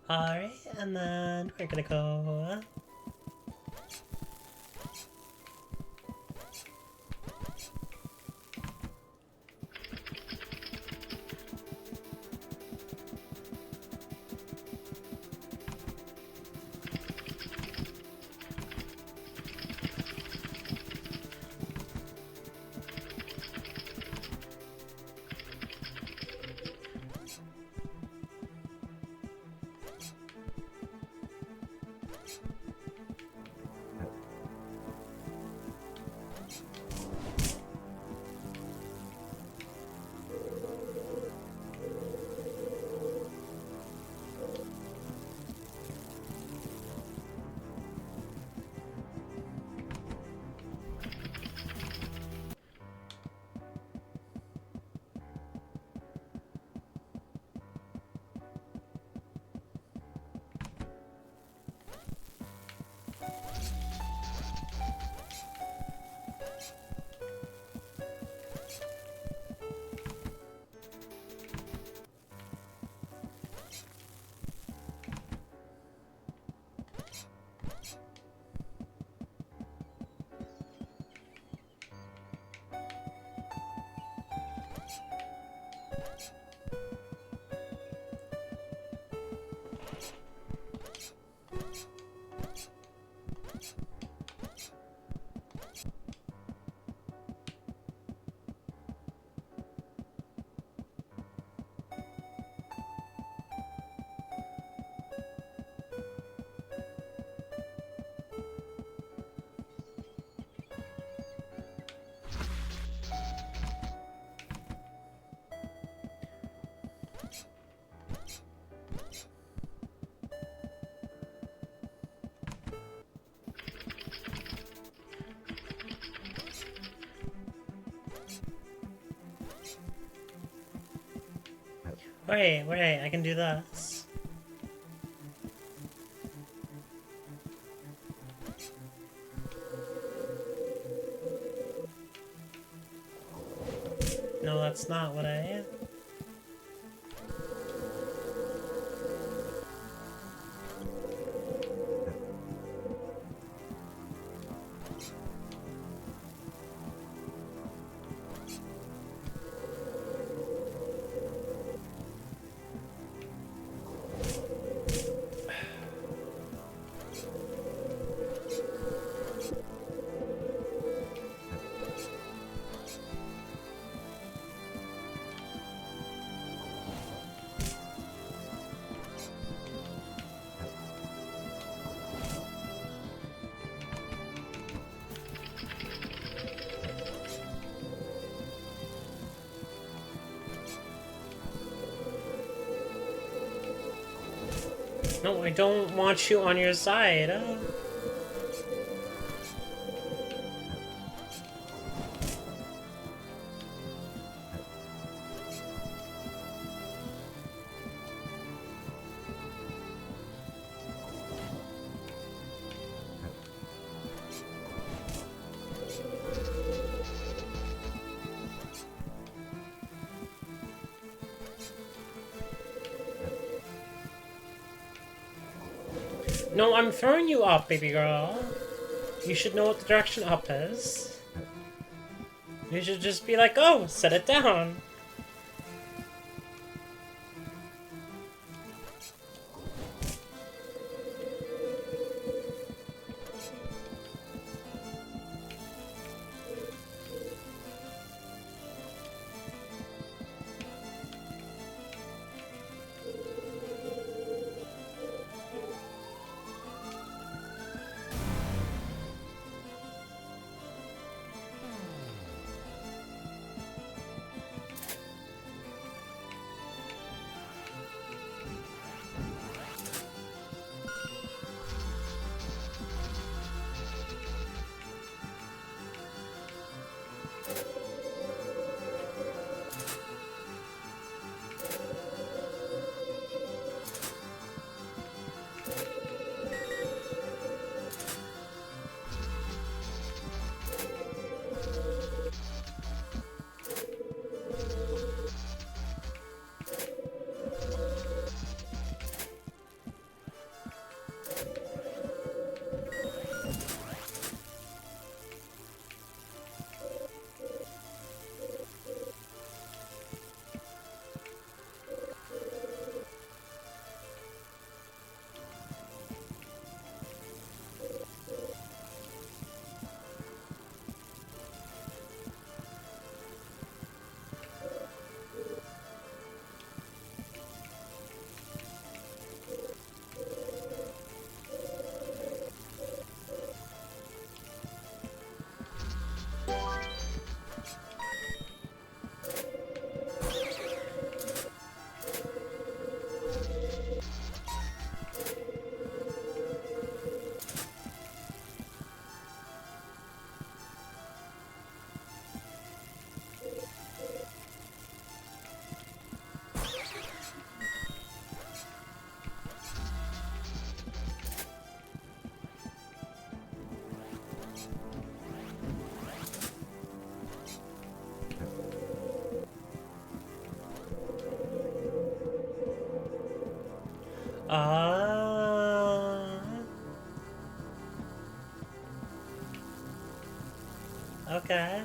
Alright, and then we're gonna go... Wait, I can do this. No, that's not what I... No, I don't want you on your side. No, I'm throwing you up, baby girl. You should know what the direction up is. You should just be like, oh, set it down. Okay.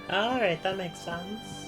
Alright, that makes sense.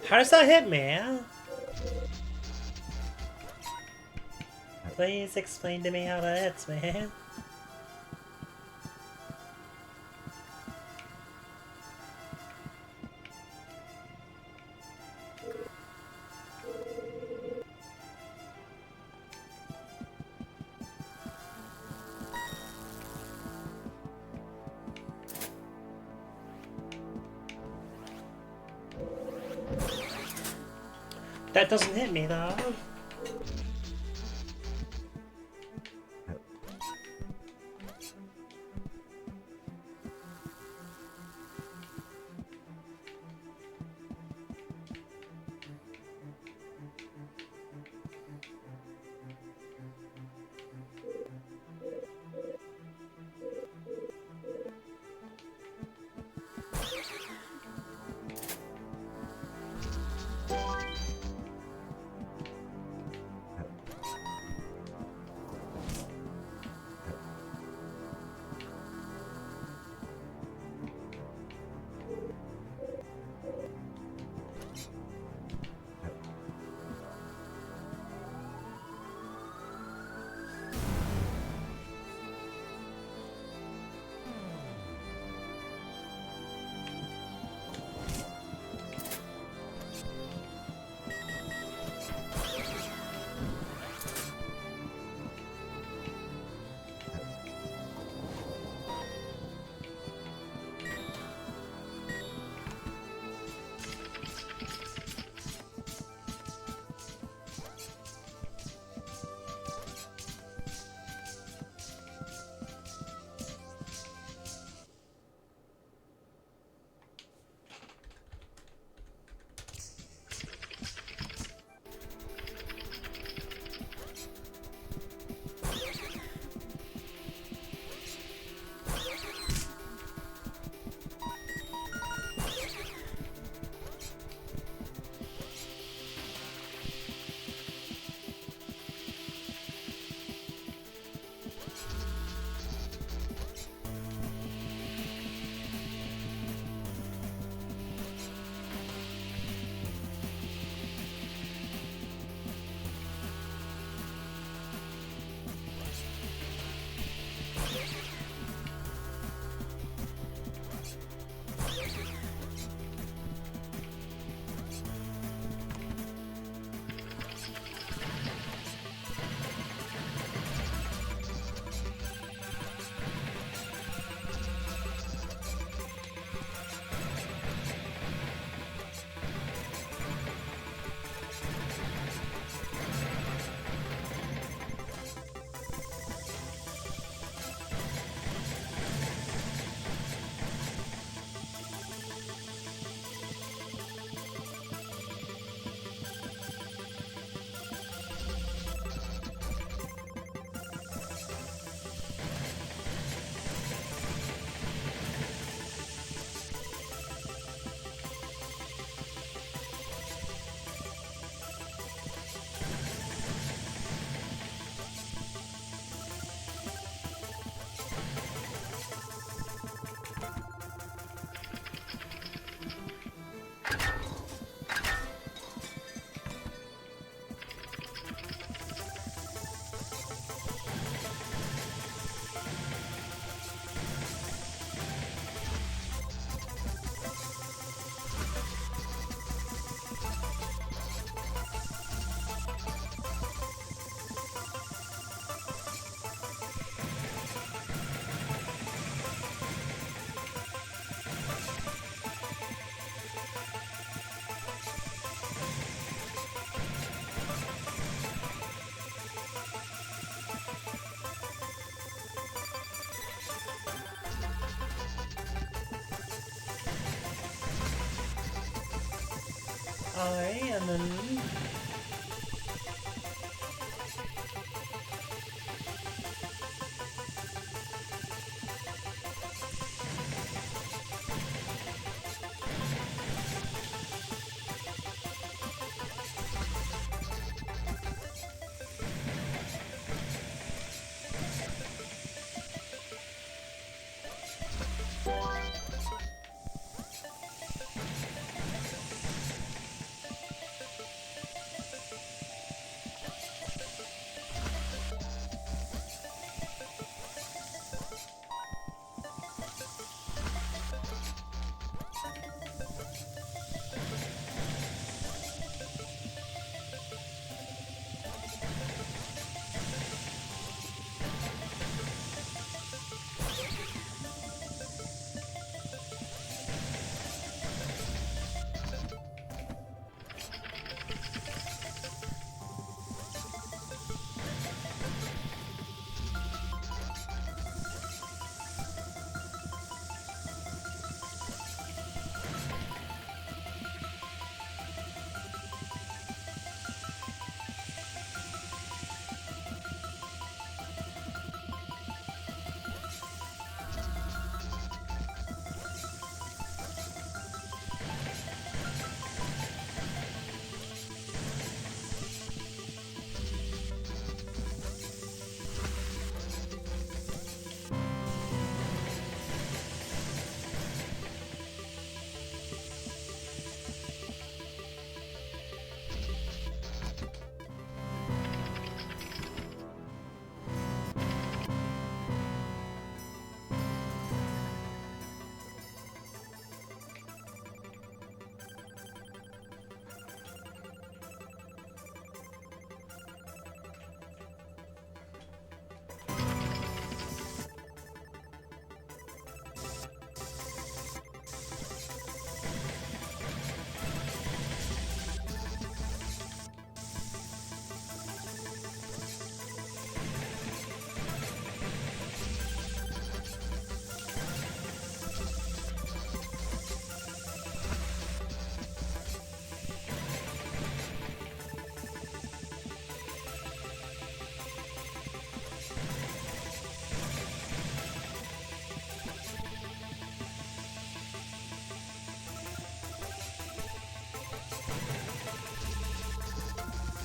How does that hit me? Please explain to me how that hits me. That doesn't hit me though. Aye, and then...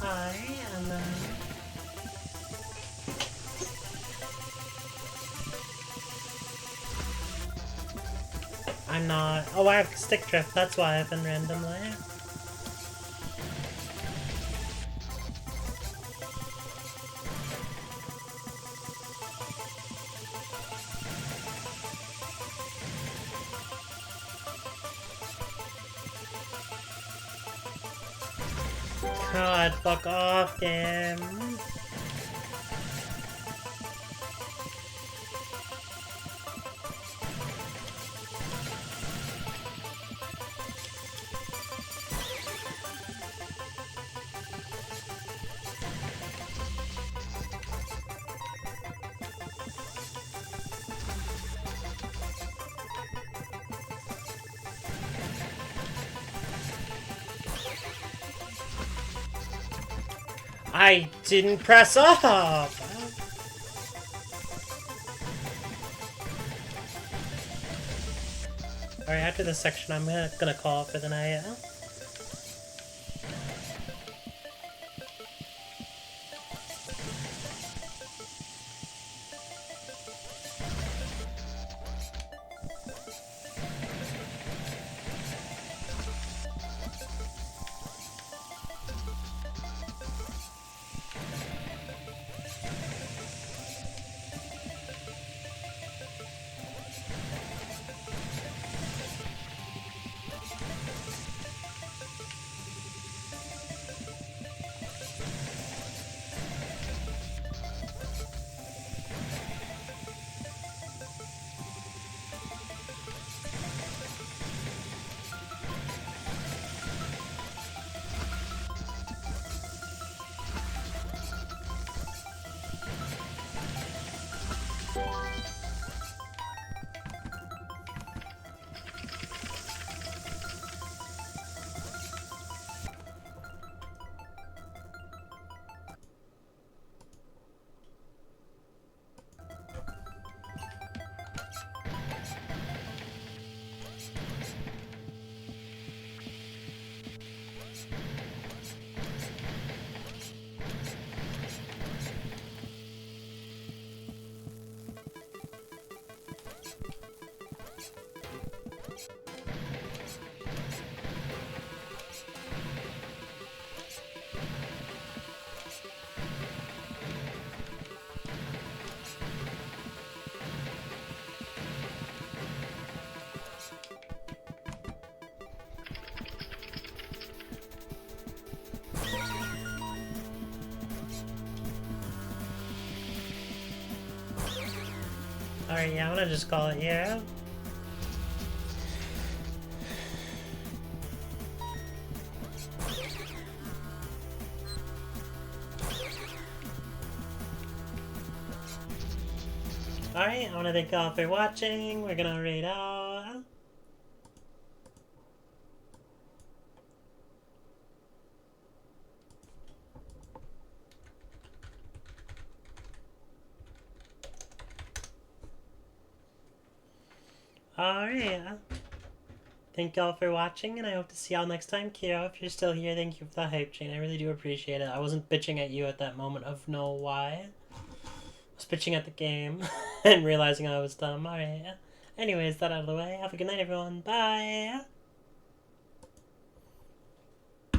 Aye, and then... I'm not... Oh, I have stick drift, that's why I've been randomly. God, fuck off, game. I didn't press up! Alright, after this section, I'm gonna call it for the night. Alright, yeah, I'm gonna just call it here. Alright, I want to thank you all for watching. We're gonna raid out. Alright. Thank y'all for watching, and I hope to see y'all next time. Kira, if you're still here, thank you for the hype chain. I really do appreciate it. I wasn't bitching at you at that moment of no why. I was bitching at the game and realizing I was dumb. Alright. Anyways, that out of the way. Have a good night, everyone. Bye.